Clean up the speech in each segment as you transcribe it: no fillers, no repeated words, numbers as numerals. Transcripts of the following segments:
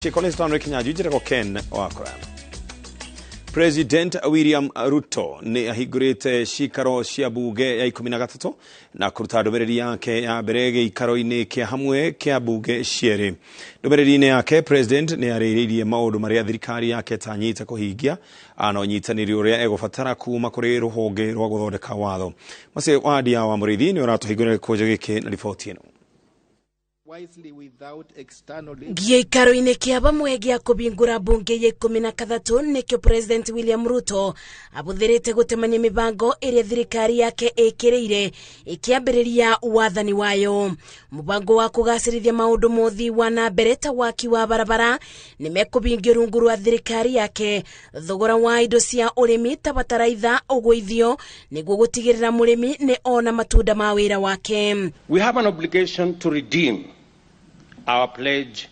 Chekolestan Kinyaji ko Ken wakora. President William Ruto ni ahigurite shikaro cia bunge ya 13 na kuruta ndomereri yake ya berege ikaro-ini kia hamwe kia bunge ciere. Ndomereri-ini yake President ni arĩrĩirie maũndũ marĩa thirikari yake tanyite kuhingia ano nyitanĩri ũrĩa egobatara kuma kũrĩ rũhonge rwa gũthondeka watho. Mase wadia wa Mũrĩithi ni ũratũhingũrĩra kũnja gĩkĩ na riboti ĩno. Giikaro-ini kia bamwe gia kubingura bunge ya 13 nikyo President William Ruto abuthirite gutemania mibango iria thirikari yake ikireire ikiambiriria wathani wayo. Mubango wa kugacirithia maundu mothi wa na mbere ta waki wa barabara nimekubingia rungu rwa thirikari yake. Thogora wa indo cia urimi ta bataraitha ugwithio niguo gutigirira murimi ni ona matunda ma wira wake. We have an obligation to redeem our pledge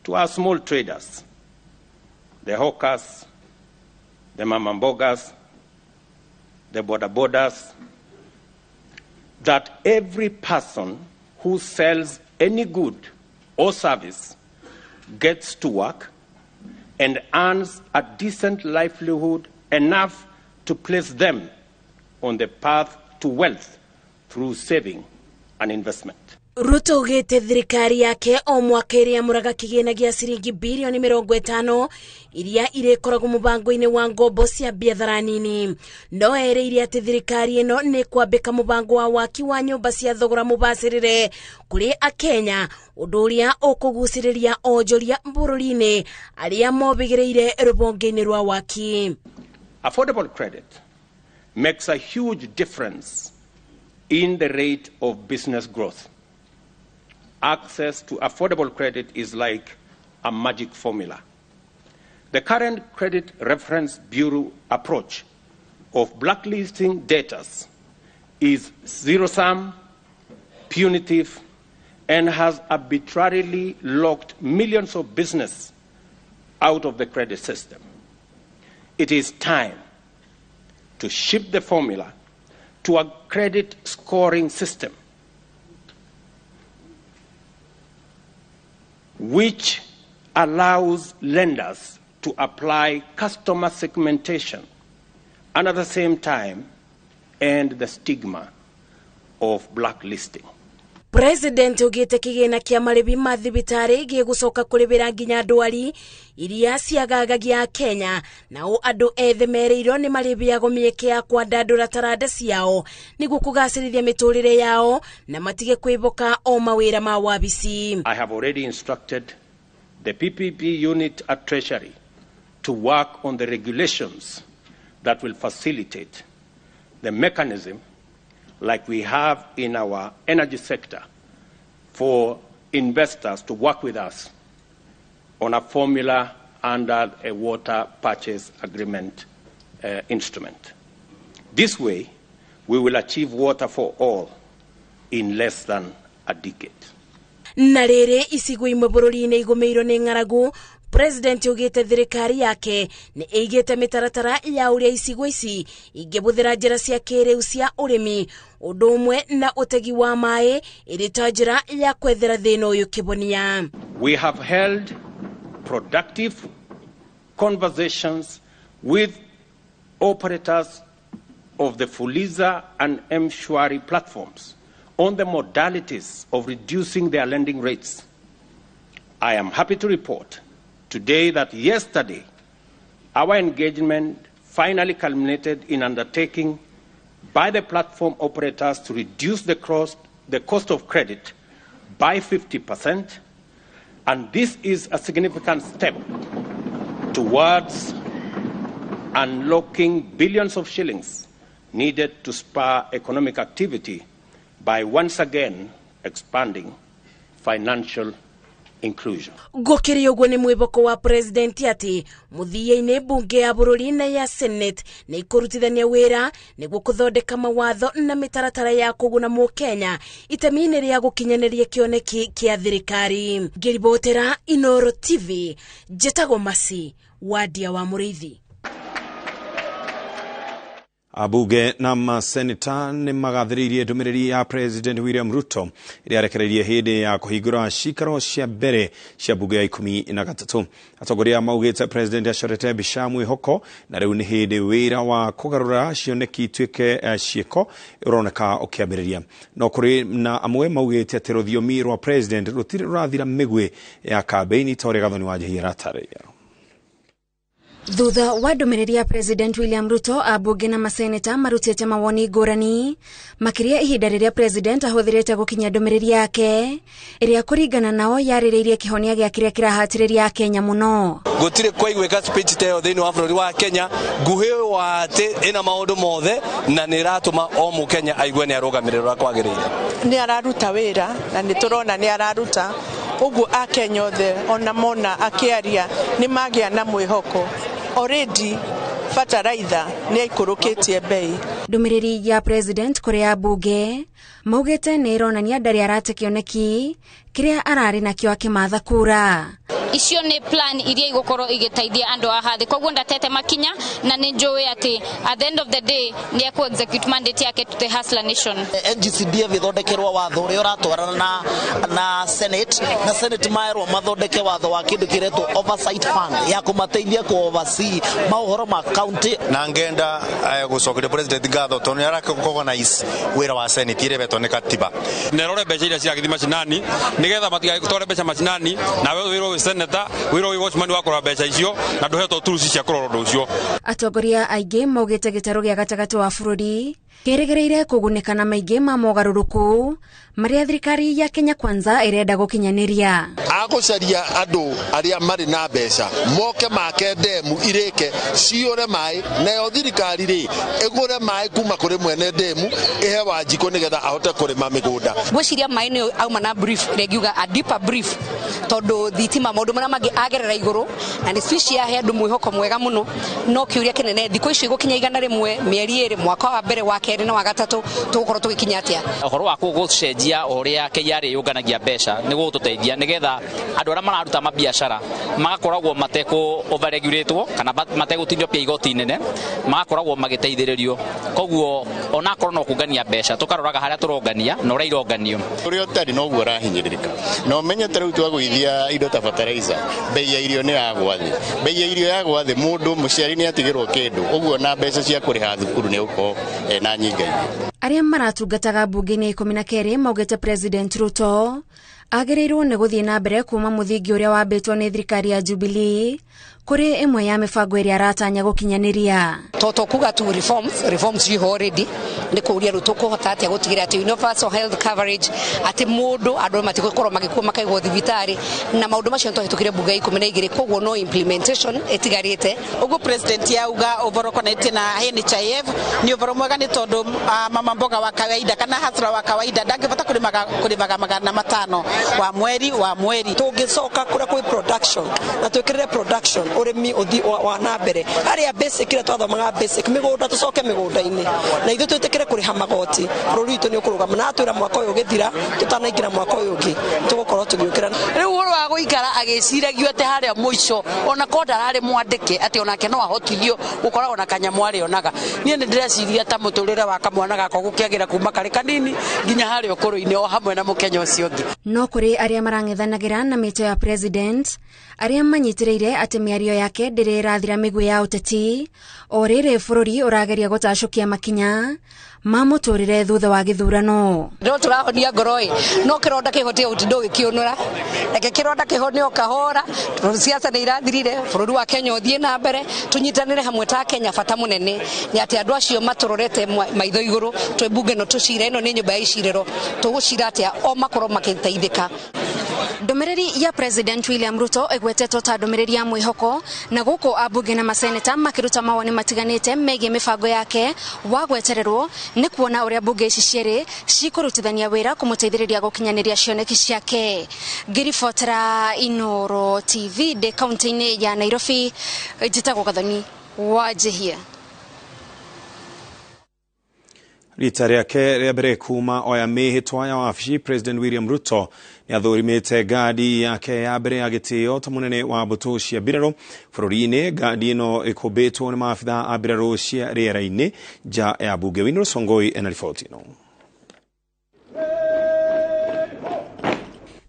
to our small traders, the hawkers, the mamambogas, the bodabodas, that every person who sells any good or service gets to work and earns a decent livelihood enough to place them on the path to wealth through saving and investment. Ruto ugite thirikari yake o mwaka iria muraga kigina gia ciringi bilioni 50 iria irekoragwo mubango-ini wa ngombo cia biathara nini. No ereire ati thirikari ino ni kwambika mubango wa waki wa nyumba cia thogora mubacirire kuri akenya, undu uria ukuguciriria onjoria bururi-ini aria mobigireire rubonge-ini rwa waki. Affordable credit makes a huge difference in the rate of business growth. Access to affordable credit is like a magic formula. The current Credit Reference Bureau approach of blacklisting debtors is zero-sum, punitive, and has arbitrarily locked millions of business out of the credit system. It is time to shift the formula to a credit scoring system which allows lenders to apply customer segmentation and at the same time end the stigma of blacklisting. President ugite kigina kia maribi mathibitari gigucoka kuribira nginya ndwari iria ciagagagia Kenya, nao andu ethe mereirwo ni maribiago mieke ya kwandandura taranda ciao niguo kugacirithia miturire yao na matige kwiboka o mawira ma wabici. I have already instructed the PPP unit at Treasury to work on the regulations that will facilitate the mechanism like we have in our energy sector for investors to work with us on a formula under a water purchase agreement instrument. This way, we will achieve water for all in less than a decade. Narere isigo imwe bururi-ini igumeirwo ni ng'aragu. President ugite thirikari yake ni eigite mitaratara ya uria isigo ici ingibuthira njira cia kiriu cia urimi undu umwe na utegi wa mai iri ta njira ya kwethera thina uyu kibonia. We have held productive conversations with operators of the Fuliza and M-Shwari platforms on the modalities of reducing their lending rates. I am happy to report today that yesterday our engagement finally culminated in undertaking by the platform operators to reduce the cost of credit by 50%, and this is a significant step towards unlocking billions of shillings needed to spur economic activity by once again expanding financial inclusion. Gukiri uguo ni mwiboko wa president ati muthia-ini bunge ya bururi na ya Senate ni ikurutithania wira niguo kuthondeka mawatho na mitaratara ya kuguna Mukenya itemi-ini ria gukinyaniria kioneki kia thirikari. Ngiribotera iNooro TV, Njĩtagwo Masi, wadia wa Mũrĩithi. Abunge na maseneta nĩ magathĩrĩirie ndũmĩrĩri ya President William Ruto ĩrĩa arekereirie hĩndĩ ya kũhingũra cikaro cia mbere cia bunge ya 13. Atongoria maugĩte President acorete mbica mwĩhoko na rĩu nĩ hĩndĩ wĩra wa kũgarũra cioneki ituĩke ciĩko ũroneka ũkĩambĩrĩria. No kũrĩ na amwe maugĩte atĩ rũthiomi rwa President rũtirĩ rũrathira mĩgwĩ ya kambeini ta ũrĩa Gathoni wa Njihia aratarĩria. Thutha wa ndũmĩrĩri ya President William Ruto, abunge na maseneta marutĩte mawoni ngũrani makĩria ihinda rĩrĩa President ahũthĩrĩte gũkinya ndũmĩrĩri yake ĩrĩa kũringana nao yarĩrĩirie kĩhonia gĩa kĩrĩa kĩrahatĩrĩria Kenya mũno. Gũtirĩ kwaiguĩka speech ta ĩyo thĩinĩ wa bũrũri wa Kenya nguhĩ wa atĩ ĩna maũndũ mothe na nĩ ĩratũma o Mũkenya aigue nĩ arũgamĩrĩra ũrĩa kwagĩrĩire. Nĩ araruta wĩra na nĩ tũrona nĩ araruta ũguo Akenya othe ona mona akĩaria nĩ magĩa na mwĩhoko. Already fertilizer nĩ ikũrũkĩtie bei. Ndũmĩrĩri ya President kũrĩ abunge maugĩte nĩ ironania ndarĩ arate kĩoneki kĩrĩa ararĩ nakĩo akĩmatha kura. Icio nĩ plan iria igũkorwo igĩteithia andũ a hathi, koguo ndatete makinya na nĩ njũĩ atĩ at the end of the day nĩ ekũ execute mandate yake to the hustler nation. NGCDF ithondekerwo watho ũrĩa ũratwarana na Senate na Senate maerwo mathondeke watho wa kĩndũ kĩretwo oversight fund ya kũmateithia ku oversee maũhoro ma county. Na ngenda gũcokeria President ngatho tondũ nĩ arakogonize wĩra wa Senate ĩrĩa betwo nĩ katiba. Nerore mbeca iria ciagĩthi macinani nigetha matigagĩtware mbeca macinani na wewe wĩrwo seneta wĩrwo watchman wakora mbeca icio na ndũhetwo tools cia kũrora ũndũ ũcio. Atongoria aingĩ maugĩte gĩtarũ gĩa gatagatĩ wa bũrũri kĩrĩgĩrĩire kũgunĩka na maingĩ ma mogarũrũku marĩa thirikari ya Kenya Kwanza ĩrenda gũkinyanĩria. Agũcaria andũ arĩa marĩ na mbeca moke make ndemu irĩke ciore maĩ nayo thirikari rĩ ĩgũre maĩ kuma kũrĩ mwene ndemu ĩhe Wanjikũ nĩgetha ahote kũrĩma mĩgũnda. Gwĩciria maĩ nĩ auma na brief regiuga a deeper brief tondũ thitima maũndũ marĩa mangĩ agerera igũrũ na nĩ speech ya andũ mwĩhoko mwega mũno no kĩũria kĩnene thikũ icio igũkinya 100 mĩeri 2 mwaka wa mbere wa kerĩ na wa gatatũ tũgũkorwo tũgĩkinya atĩa. Ũhoro wa gũcenjia ũrĩa KRA yũnganagia mbeca nĩ gũtũteithia nĩgetha andũ arĩa mararuta mabiacara magakoragwo matekũ overregulatewo kana mategũtinio pia igoti inene magakoragwo magĩteithĩrĩrio. Koguo ona korwo no kũngania mbeca tũkaroraga harĩa tũrongania na ũrĩa ironganio. Ũrĩa ũtarĩ no guo ũrahinyĩrĩrĩka. Na ũmenyete rĩu twagũithia indo ta fertilizer bei ya irio nĩ yagwa thĩ. Bei ya irio yagwa thĩ mũndũ mũciari nĩ atigĩrwo kĩndũ. Ũguo na mbeca cia kũrĩha thukuru nĩ ũko na nyinga. Arĩa maratungataga bunge-inĩ 12 maugĩte President Ruto agĩrĩirwo nĩ gũthiĩ na mbere kuma mũthingi ũrĩa wambĩtwo nĩ thirikari ya Jubilee kũrĩ ĩmwe ya mĩbango ĩrĩa aratanya gũkinyanĩria. Toto kuga tu reforms you already nĩ kũria Ruto kũhota atĩa gũtigĩra atĩ universal health coverage atĩ mũndũ andũ matigũkorwo magĩkuo makaigwo thibitarĩ na maũndũ macio tũhĩtũkire bunge 12 koguo no implementation ĩtigarĩte. Ũguo President yauga ũhoro connected na NHIF nĩ ũhoro mwega nĩ tondũ mama mboga wa kawaida kana hustler wa kawaida ndangĩbata kũrĩmaga 500 wa mweri. Tũngĩcoka kũrĩa kwĩ production na twĩkĩrĩre production ũrĩmi ũthi wa na mbere arĩa basic ĩrĩa twathomaga basic mĩgũnda tũcoke mĩgũnda-inĩ na ithuĩ twĩtĩkĩre kũrĩha magoti bũrũri witũ nĩ ũkũrũgama na atwĩra mwaka ũyũ ũgĩthira tũtanaingĩra mwaka ũyũ ũngĩ tũgũkorwo tũgĩũkĩra. Rĩu ũhoro wa gũikara agĩciragio atĩ harĩa mũico ona ko ndararĩ mwandĩke atĩ onake no ahotithio gũkoragwo na kanyamũ arĩonaga. Niĩ nĩ ndĩreciria ta mũtũrĩre wa kamwana gako gũkĩagĩra kuma karĩ kanini nginya harĩa ũkũrũ-inĩ o hamwe na Mũkenya ũcio ũngĩ. No kũrĩ arĩa marang'ethanagĩra na mĩto ya President arĩa manyitĩrĩire atĩ mĩario yake ndĩrĩ ĩrathira mĩgwĩ ya ũteti o rĩrĩ bũrũri ũrageria gũtacũkia makinya ma mũtũrĩre thutha wa gĩthurano. Ndĩro tũrahonia ngoro no kĩronda kĩhote ũtindũ gĩkĩũnũra reke kĩronda kĩhone o kahora siasa nĩ irathirire bũrũri wa Kenya ũthiĩ na mbere tũnyitanĩre hamwe ta Kenya bata mũnene nĩ atĩ andũ acio matũrorete maitho igũrũ twĩ bunge no tũcira ĩno nĩ nyũmba ya icirĩro tũgũcira atĩa o makorwo makĩteithĩka. Ndũmĩrĩri ya President William Ruto ĩgwetetwo ta ndũmĩrĩri ya mwĩhoko na gũkũ abunge na maseneta makĩruta mawoni matiganĩte megiĩ mĩbango yake wa gwetererwo nĩ kuona ũrĩa bunge ici cierĩ cikũrutithania wĩra kũmũteithĩrĩria gũkinyanĩria cioneki ciake. Ngĩribotera iNooro TV de kaunti-inĩ ya Nairobi, njĩtagwo Gathoni wa Njihia. rita rĩake rĩa mbere kuma oya mĩhĩtwa ya wabici President William Ruto nĩ athurimĩte ngadi yake ya mbere ya gĩtĩo ta mũnene wa mbũtũ cia mbirarũ bũrũri-inĩ. Ngadi ĩno ĩkũmbĩtwo nĩ maabitha a mbirarũ cia rĩera-inĩ nja ya bunge. iNooro Songoi ena riboti ĩno.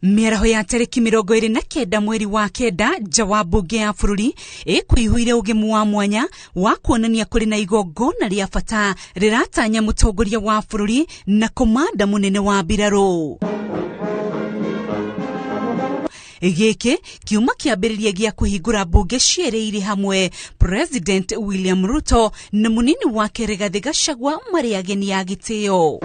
Mĩaraho ya tarĩki 29 mweri wa kenda nja wa bunge ya bũrũri ĩkũihũire ũgemu wa mwanya wa kuonania kũrĩ na igongona rĩa bata rĩratanya mũtongoria wa bũrũri na komanda mũnene wa mbirarũ. Gĩkĩ kiuma kĩambĩrĩria gĩa kũhingũra bunge cierĩire hamwe President William Ruto na mũnini wake Rigathi Gachagua marĩ ageni a gĩtĩo.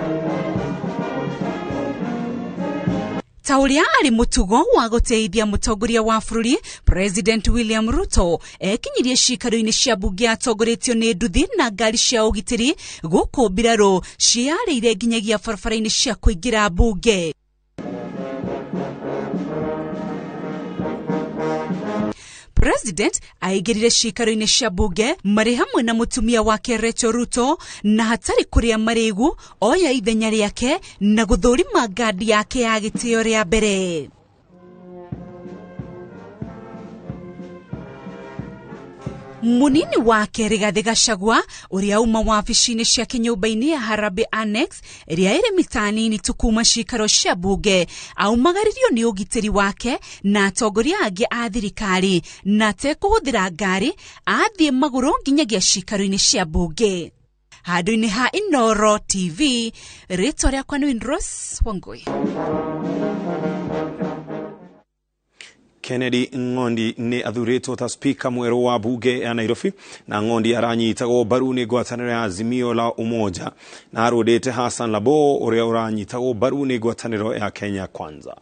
Ta ũrĩa arĩ mũtugo wa gũteithia mũtongoria wa bũrũri, President William Ruto ekinyirie cikaro-inĩ cia bunge atongoretio nĩ nduthi na ngari cia ũgitĩri gũkũ mbirarũ ciarĩire nginyagia barabara-inĩ cia kũingĩra bunge. President aigĩrire cikaro-inĩ cia bunge marĩ hamwe na mũtumia wake Rachel Ruto na hatarĩ kũrĩa marĩgu oya ithenya rĩake na gũthũrima ngadi yake ya gĩtĩo rĩa mbere. Munini wake Rigathi Gachagua ũrĩa uma wabici-inĩ ciake nyũmba-inĩ ya Harambee Annex ĩrĩa ĩrĩ mitaani tu kuma cikaro cia bunge aumagaririo nĩ ũgitĩri wake na atongoria angĩ a thirikari na tekũhũthĩra ngari athiĩ magũrũ nginyagia cikaro-inĩ cia bunge. Handũ-inĩ ha iNooro TV, rĩtwa rĩakwa nĩ Rose Wangui. Kennedy Ngondi nĩ athurĩtwo ta speaker mwerũ wa bunge ya Nairobi, na Ngondi aranyitagwo mbaru nĩ ngwatanĩro ya Azimio la Umoja na arũndĩte Hassan Labo ũrĩa ũranyitagwo mbaru nĩ ngwatanĩro ya Kenya Kwanza.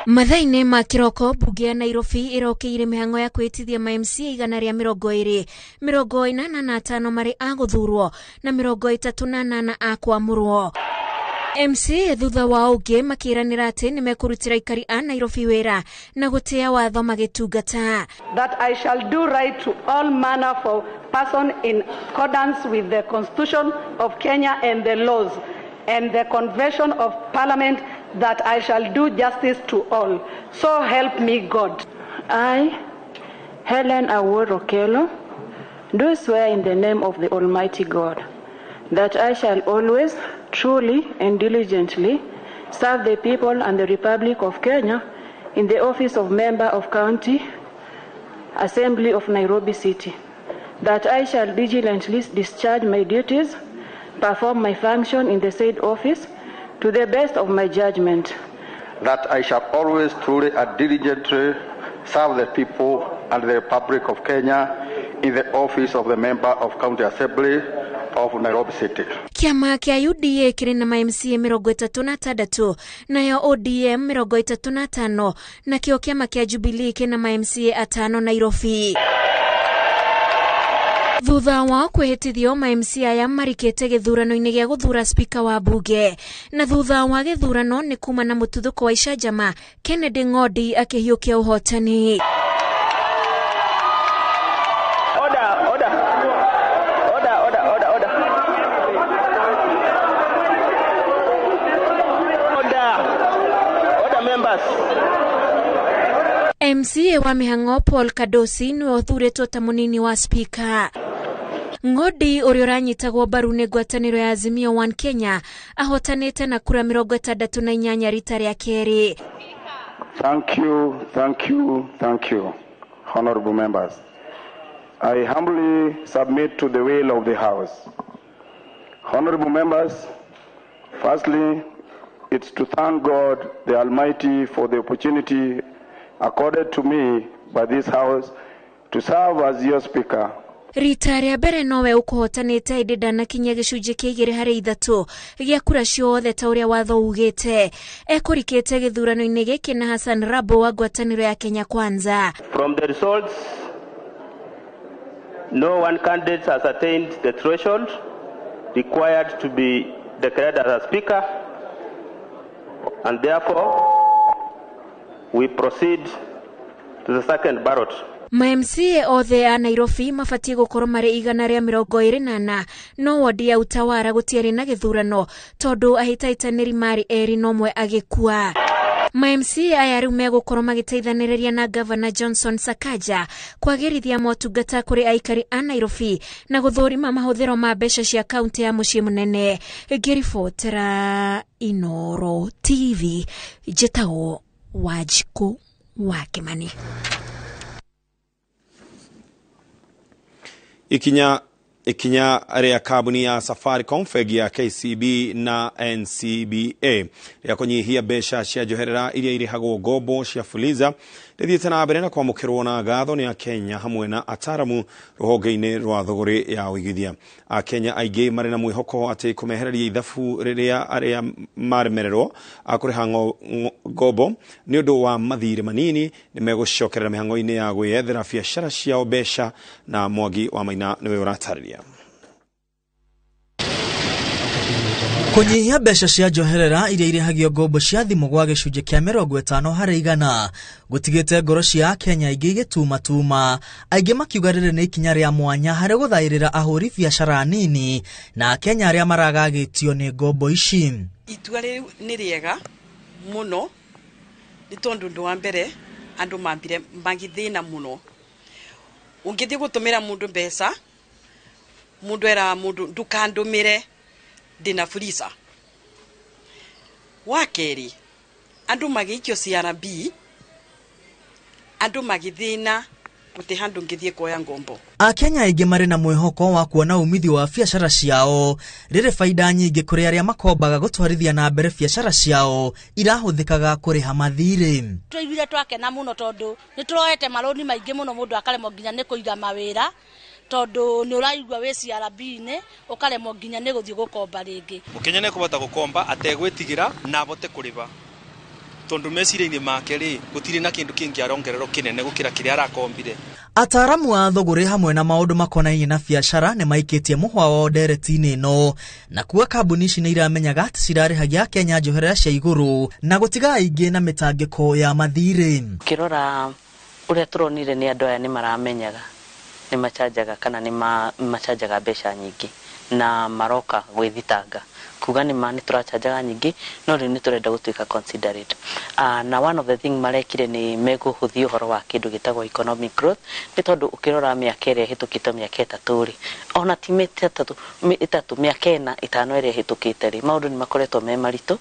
Mathainĩ ma kĩroko bunge ya Nairobi ĩrokĩire mĩhang'o ya kwĩtithia ma-MCA igana rĩa 20, 85 marĩ a gũthurwo na 38 a kwamũrwo. MCA thutha wa ũngĩ makĩranĩra atĩ nĩ mekũrutĩra aikari a Nairobi wĩra na gũtĩa watho magĩtungata. That I shall do right to all manner of person in accordance with the Constitution of Kenya and the laws and the Convention of Parliament, that I shall do justice to all. So help me God. I, Helen Awuor Okello, do swear in the name of the Almighty God that I shall always, truly and diligently serve the people and the Republic of Kenya in the office of Member of County Assembly of Nairobi City, that I shall diligently discharge my duties, perform my function in the said office to the best of my judgment, that I shall always truly and diligently serve the people and the Republic of Kenya in the office of the Member of County Assembly of Nairobi City. Kiama kia UDA kĩrĩ na ma-MCA 36 nayo ODM 35 na kĩo kiama kia Jubilee kĩrĩ na ma-MCA 5 Nairobi. Thutha wa kwĩhĩtithio ma-MCA aya marikĩte gĩthurano-inĩ gĩa gũthura speaker wa bunge, na thutha wa gĩthurano nĩ kuma na mũtuthũko wa icanjama, Kennedy Ngondi akĩhiũkia ũhotani. MCA wa mĩhang'o Paul Kadosi nĩwe ũthurĩtwo ta mũnini wa speaker. Ngondi ũrĩa ũranyitagwo mbaru nĩ ngwatanĩro ya Azimio One Kenya ahotanĩte na kura 68 rita rĩa kerĩ. Thank you, honorable members. I humbly submit to the will of the House. Honorable members, firstly, it's to thank God the Almighty for the opportunity accorded to me by this House to serve as your speaker. Rita rĩa mbere nowe ũkũhotanĩte ĩndĩ ndanakinyia gĩcunjĩ kĩa 2/3 gĩa kura ciothe ta ũrĩa watho ugĩte. Ekũrikĩte gĩthurano-inĩ gĩkĩ na Hassan Labo wa ngwatanĩro ya Kenya Kwanza. From the results, no one candidate has attained the threshold required to be declared as a speaker, and therefore we proceed to the second ballot. Ma-MCA othe a Nairobi mabatie gukorwo mari 124 no wodi ya Utawara gutiari na githurano tondu ahitaitaniri mari eri nomwe agikua. Ma-MCA aya riu megukorwo magiteithaniria na Governor Johnson Sakaja kwagirithia motungata kuri aikari a Nairobi na guthurima mahuthiro ma mbeca cia kaunti ya mucii munene. Ngiribotera iNooro TV njitagwo Wanjiku wa Kimani. Ikinya ria kabuni ya Safaricom, fegi ya KCB na NCBA ria kunyihia mbeca cia njoherera iria irihagwo ngombo cia Fuliza rithiite na mbere na kwamukirwo na ngatho ni a Kenya hamwe na ataramu ruhonge-ini rwa thogori ya uigithia. A Kenya aingi mari na mwihoko ati kumehereria ithabu riria aria maremererwo akuriha ngombo ni undu wa mathire manini ni megucokerera mihango-ini ya gwiyethera biacara ciao mbeca. Na Mwangi wa Maina niwe uratariria. Kunyihia mbeca cia njoherera iria irihagio ngombo cia thimu gwa gicunje kia 50 harĩ 100 gutigite ngoro cia Kenya ingĩ gĩtuma aingi makiuga rĩrĩ nĩ ikinya rĩa mwanya harĩ guthairĩra ahũri biacara nini na Kenya arĩa maragagĩtio nĩ ngombo ici. Itua rĩu nĩ rĩega muno nĩ tondu ndu wa mbere andu mambire magithina muno. Ungithi gutumira mundu mbeca mundu era mundu ndukandumire dina Fuliza. Wakeri andu magikio CRB andu magithina guti handu ngithie kuoya ngombo. Akenya aingi mari na mwihoko wa kuona umithio wa biacara ciao riri faida nyingi kuri aria makombaga gutwarithia na mbere biacara ciao irahuthikaga kuriha mathiri. Twaiguire twakena muno tondu ni turoete maroni maingi muno mundu akaremo nginya ni kuiga mawira tondu ni uraigwa we CRB-ini ukaremo nginya ni guthii gukomba ringi. Mukenya ni kubota gukomba ategwitigira na abote kuriba tondu meciria-ini make ri gutiri na kindu kingi arongerero kinene gukira kiria arakombire. Ataramu a thogori hamwe na maundu makonainie na biacara ni maikitie muhwa wa ndereti-ini ino na kuwa kambuni ici ni iramenyaga ati cirarihagia Kenya njoherera cia iguru na gutiga aingi na mitangiko ya mathiri. Kirora uria turonire ni andu aya ni maramenyaga ni machajaga kana ni machajaga mbeca nyingi na maroka gwithitanga kuga ni mani turachajaga nyingi no ri ni turenda gutuika considerate. Na one of the thing marekire ni meguhuthia uhoro wa kindu gitagwo economic growth ni tondu ukirora miaka iri hitukite miaka 3 ri ona ti miaka 3 miaka 5 iri hitukite ri maundu ni makoretwo me maritu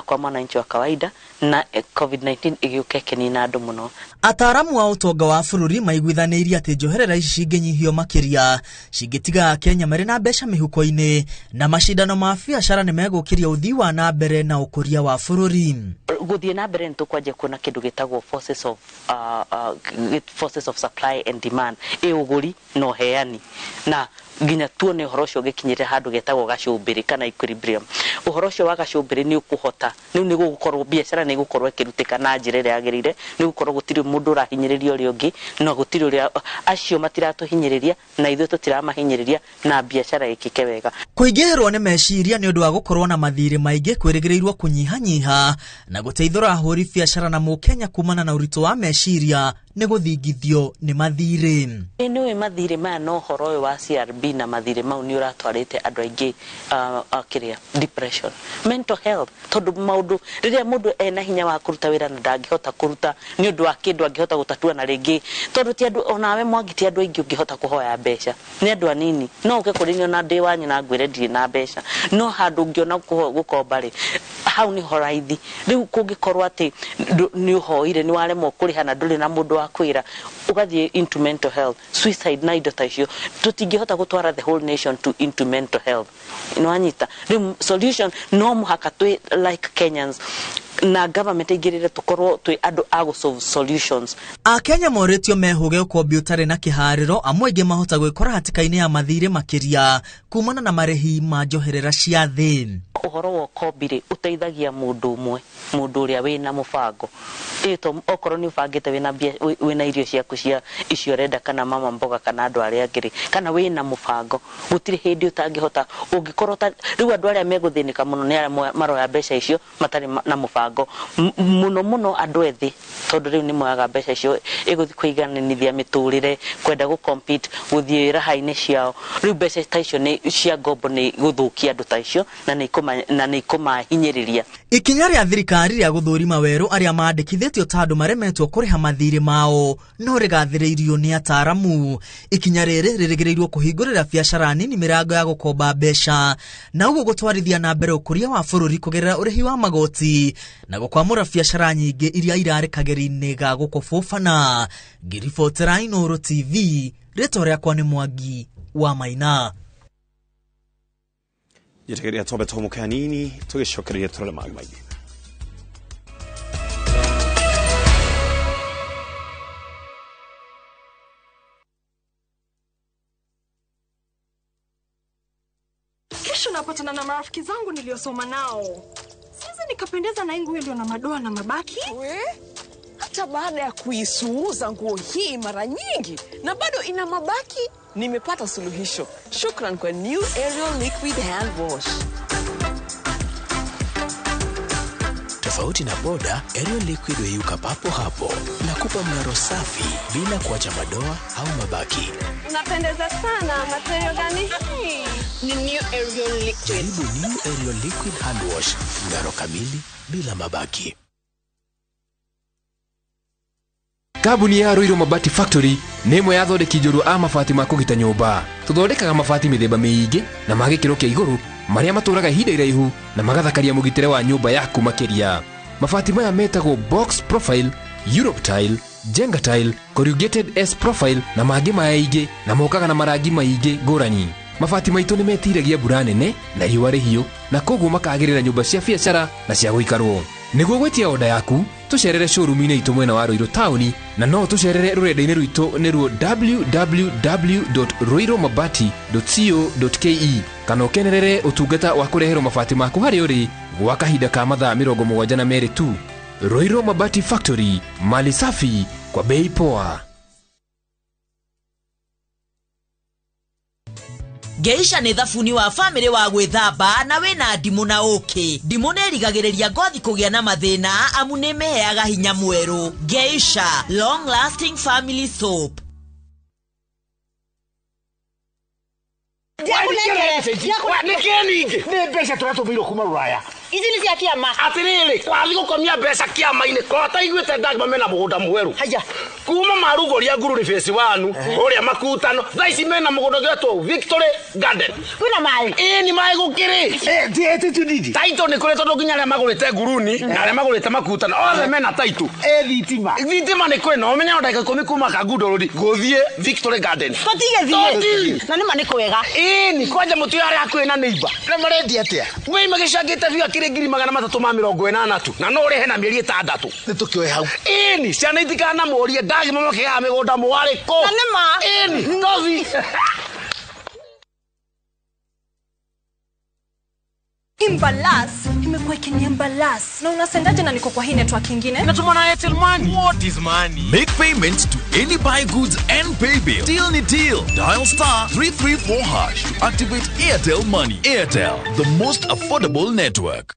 kwa mwananchi wa kawaida na COVID-19 igiuka kinina andu muno. Ataramu wa utonga wa bururi maiguithanirie ati njoherera ici cinginyihio makiria cingitiga Kenya mari na mbeca mihuko-ini na mashindano ma biacara ni megukiria uthii wa na mbere na ukuria wa bururi. Guthie na mbere ntukwaje kuna kindu gitagwo forces of supply and demand uguri no heani na nginya tuone uhoro ucio gikinyire handu getagwo gacumbiri kana equilibrium. Uhoro ucio wa gacumbiri ni ukuhota niu ni gukorwo biacara ni gukorwo ikirutika na njira ria yagirire ni gukorwo gutiri mundu urahinyiriria uri ungi no gutiri uri acio matiratuhinyiriria na ithuĩ tutiramahinyiriria na biacara ikike wega. Kuingirwo ni meciria ni undu wa gukorwo na mathiri maingi kwirigirirwo kunyihanyiha na guteithura ahuri biacara na Mukenya kumana na uritu wa meciria ni guthingithio ni mathiri. Niwe mathiri maya no horo uyu wa CRB na mathiri mau ni uratwarite andu aingi kiria depression, mental health tondu maundu riria mundu ena hinya wa kuruta wira na ndangihota kuruta ni undu wa kindu angihota gutatua na ringi tondu ti andu onawe mwangiti andu aingi ungihota kuhoya mbeca ni andu anini no uke kurinyo na ndi wanyu na ngwire ndiri na mbeca no handu ungiona gukomba ri hau ni horaithi riu kungikorwo ati ni uhoire ni waremwo kuriha na nduri na mundu wa kwira ugathie into mental health suicide na indo ta icio tutingihota gutwara the whole nation into mental health inwanyita riu solution no muhaka twi like Kenyans na government igirire tukorwo twi andu a solve solutions. Akenya moretio mehuge ukombi utari na kihariro amwe ingi mahota gwikora hatikaini ya mathire makiria kumana na marehi ma njoherera cia thi. Uhoro wa ukombi uteithagia mundu umwe mundu uria wina mubango ito okorwo ni ubangite wina irio ciaku cia icio renda kana mama mboga kana andu aria angiri kana wina mubango gutiri hindi utangihota ungikorwo riu andu aria meguthinika muno ni aria maroya mbeca icio matari na mubango mibango muno andu ethi tondu riu ni mwaga mbeca icio iguthi kuigananithia miturire kwenda gu compete guthie raha-ini ciao riu mbeca ta icio ni cia ngombo ni guthukia andu ta icio na ni kumahinyiriria. Ikinya ria thirikari ria guthurima weru aria mandikithitio ta andu maremetwo kuriha mathiri mao no rigathiriirio ni ataramu. Ikinya riri ririgirirwo kuhingurira biacara nini mirango ya gukomba mbeca na uguo gutwarithia na mbere ukuria wa bururi kugerera urihi wa magoti na gukwamura biacara nyingi iria irarikageri-ini ga gukububana. Ngiribotera iNooro TV, rĩtwa rĩakwa nĩ Mwangi wa Maina. Gĩtegeria tobe tomuke hanini tugicokereria turore magi maingĩ. Kesho napatana na marafiki zangu niliosoma nao. Sasa nikapendeza na nguo iliyo na madoa na mabaki. Hata baada ya kuisuuza nguo hii mara nyingi na bado ina mabaki, nimepata suluhisho. Shukran kwa New Ariel Liquid Hand Wash. Tofauti na boda, Ariel Liquid huyuka papo hapo na kupa mng'aro safi bila kuacha madoa au mabaki. Unapendeza sana. Material gani hii? Ni New Ariel Liquid. Jaribu New Ariel Liquid Hand Wash, mng'aro kamili bila mabaki. Kabuni ya Roiro Mabati Factory nĩ ĩmwe ya thondeki njũru a mabati ma kũgita nyũmba. Tũthondekaga mabati mĩthemba mĩingĩ na ma gĩkĩro kĩa igũrũ marĩa matũraga ihinda iraihu na magathakaria mũgitĩre wa nyũmba yaku makĩria. Mabati maya metagwo box profile, Europe tile, Jenga tile, corrugated S profile na mangĩ maingĩ na mokaga na marangi maingĩ ngũrani. Mabati maitũ nĩ metiragia mbura nene na riũa rĩhiũ na koguo makagĩrĩra nyũmba cia biacara na cia gũikarwo. Nĩguo gwetia oda yaku, tucerere showroom-inĩ itũ mwena wa Roiro taũni na no tucerere rũrenda-inĩ rwitũ nĩruo www.roiromabati.co.ke kana ũkenerere ũtungata wa kũreherwo mabati maku harĩa ũrĩ gwa kahinda ka mathaa 72 tu. Roiro Mabati Factory, mali safi kwa bei poa. Geisha nĩ thabuni wa family wa gwĩthamba na wĩna ndimũ na ũkĩ. Ndimũ nĩ ĩrigagĩrĩria ngothi kũgĩa na mathĩna amu nĩ ĩmĩheaga hinya mwerũ. Geisha, long lasting family soap. Nĩ mbeca tũratũmĩirwo kuma Rũraya. Ici nĩ cia kĩama. Atĩrĩrĩ, twathiĩ gũkomia mbeca kĩama-inĩ kota iguĩte ndagima mena mũgũnda mwerũ. Haya. Kuma Marugũria Ngururi Phase 1 ũrĩa Makutano. Thaa ici mena mũgũnda gwetwo Victory Garden. Kwĩna maĩ? Nĩ maĩ gũkĩrĩ. Titu nini? Taito nĩ kũrĩ tondũ nginya arĩa magũrĩte Nguruni na arĩa magũrĩte Makutano othe mena taito. Thitima. Thitima nĩ kwĩna ũmenya ndagĩka 10 kuma Kangundũrũri gũthiĩ Victory Garden. Tũtigĩthiĩ. Na nĩma nĩ kwega. Nĩ kwanja mũtu arĩa hakuhĩ na neighbor. Na marendia atĩa? Wei magĩcangĩte biga kĩrĩ 380 tu na no ũrĩhe na mĩeri 6. Nĩ tũkĩoe hau. Ĩni ciana itikana mũrie ndagima makĩgaga mĩgũnda mwarĩko. Na nĩma. Ĩni nothi. Imbalas, imekuwa ikiniambalas. Na unasendaje na niko kwa hii network ingine? Natumana Airtel Money. What is money? Make payments to any buy goods and pay bill. Deal ni deal. Dial *334# to activate Airtel Money. Airtel, the most affordable network.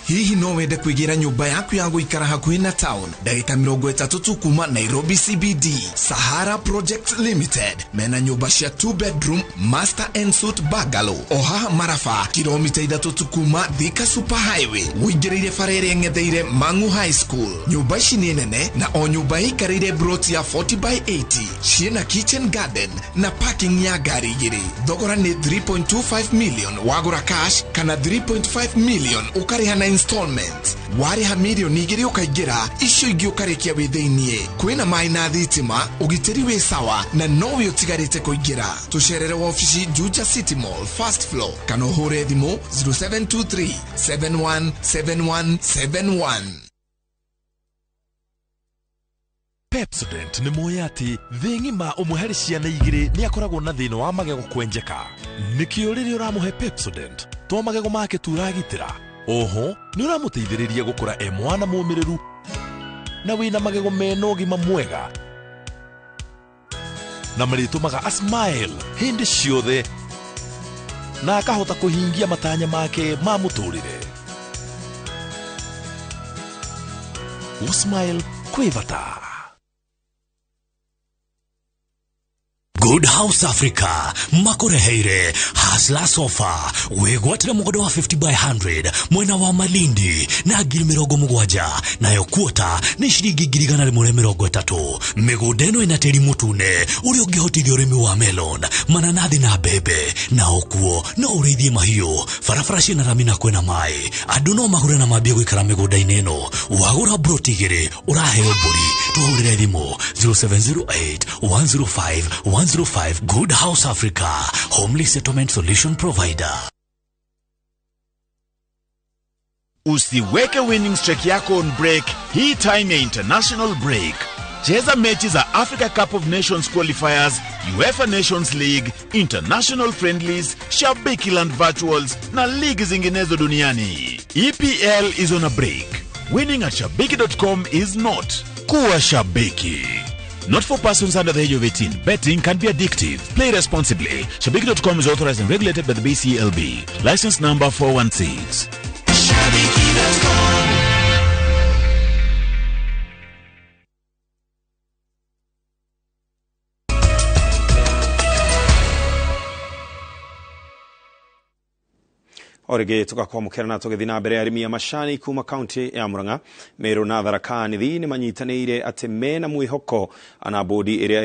Hihi no wende kuigira nyumba yaku ya guikara hakuhi na town ndagika 30 tu kuma Nairobi CBD. Sahara Project Limited mena nyumba cia 2 bedroom master and suite bungalow oha Marafa kilomita 3 tu kuma Thika Super Highway wingirire farere ngetheire Mangu High School. Nyumba ici ni nene na o nyumba ikarire brot ya 40x80 ciena kitchen garden na parking ya gari igiri. Thogora ni 3.25 million wagura cash kana 3.5 million ukariha na installment. Wariha milioni igiri ukaingira icio ingi ukarikia witheinie. Kwina mai na thitima ugitiri wi sawa na nowe utigarite kuingira. Tucerere office Juja City Mall first floor kana uhure thimo 0723 717171. Pepsodent nĩ moya atĩ thĩ ng'ima ũmwe harĩ ciana igĩrĩ nĩ akoragwo na thĩna wa magego kwenjeka. Nĩkĩo rĩrĩa ũramũhe Pepsodent to magego make turagitĩra. Oho nĩ ũramũteithĩrĩria gũkũra mwana mũmĩrĩru na wĩna magego mena ũgima mwega na marĩtũmaga a smile hĩndĩ ciothe na akahota kuhingia matanya make ma muturire. Usmail Kwivata. Good House Africa, makoreheire, hasla sofa, wegwatira mugodo wa 50 by 100, mwena wa Malindi, na giri mirongo mugwaja, na yo kuota, ni shirigi girigana rimure mirongo etatu. Migodeno inateri mutune, uri ugihotithia urimi wa melon, mananathi na bebe, na okuo, na ureithie mahiu, farafarashi na ramina kwena mai, andu no mahure na mambia guikara migoda-ini ino, wagura brotigiri, uraheo mburi, tuhurire thimu, 0708 105 105. Good House Africa, Homely Settlement Solution Provider. Usiweke winning streak yako on break. Hii time ya international break. Cheza mechi za Africa Cup of Nations qualifiers, UEFA Nations League, international friendlies, Shabiki Land virtuals na ligi zinginezo duniani. EPL is on a break. Winning at shabiki.com is not. Kuwa Shabiki. Not for persons under the age of 18. Betting can be addictive. Play responsibly. Shabiki.com is authorized and regulated by the BCLB. License number 416. Shabiki.com. Orege tugakwamukira na tugethi na mbere arimi ya mashani kuma county ya Murang'a Meru na Tharaka Nithi ni manyitanĩire ati mena mwihoko ana bodi iria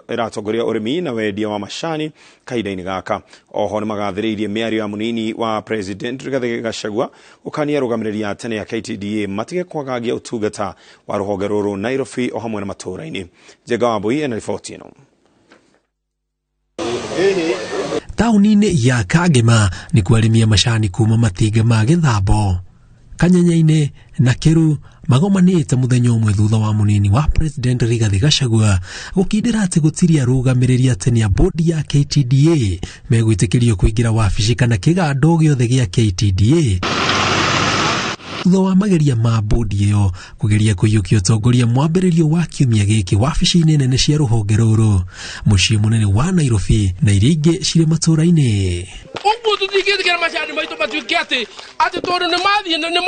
iratongoria urimi na wendia wa mashani kaida-ini gaka. Oho ni magathĩrĩirie mĩario ya munini wa President Rigathi Gachagua ukania rũgamĩrĩri tene ya KTDA matige kwagagia utungata wa rũhonge rũrũ Nairobi o hamwe na matũra-ini. Njega Wambui ena riboti ĩno. Tauni-inĩ ya Kagema ni kwarimia mashani kuma Matiga ma Gĩthambo, Kanyanya-inĩ na Kiru magomanĩte mũthenya ũmwe thutha wa munini wa President Rigathi Gachagua gũkindĩra atĩ gũtirĩ arũgamĩrĩri tene ya bodi ya KTDA megwĩtĩkĩrio kũingĩra wabici kana kĩgando gĩothe gĩa KTDA. Thutha wa mageria ma bodi ĩyo kũgeria kũiyũkia ũtongoria mwambĩrĩrio wa kiumia gĩkĩ wabici-inĩ nene cia rũhonge rũrũ mũciĩ mũnene wa Nairobi na iria ingĩ cirĩ matũra-inĩ. Ũguo tũtingĩthikĩra macani maitũ matuĩke atĩ tondũ nĩ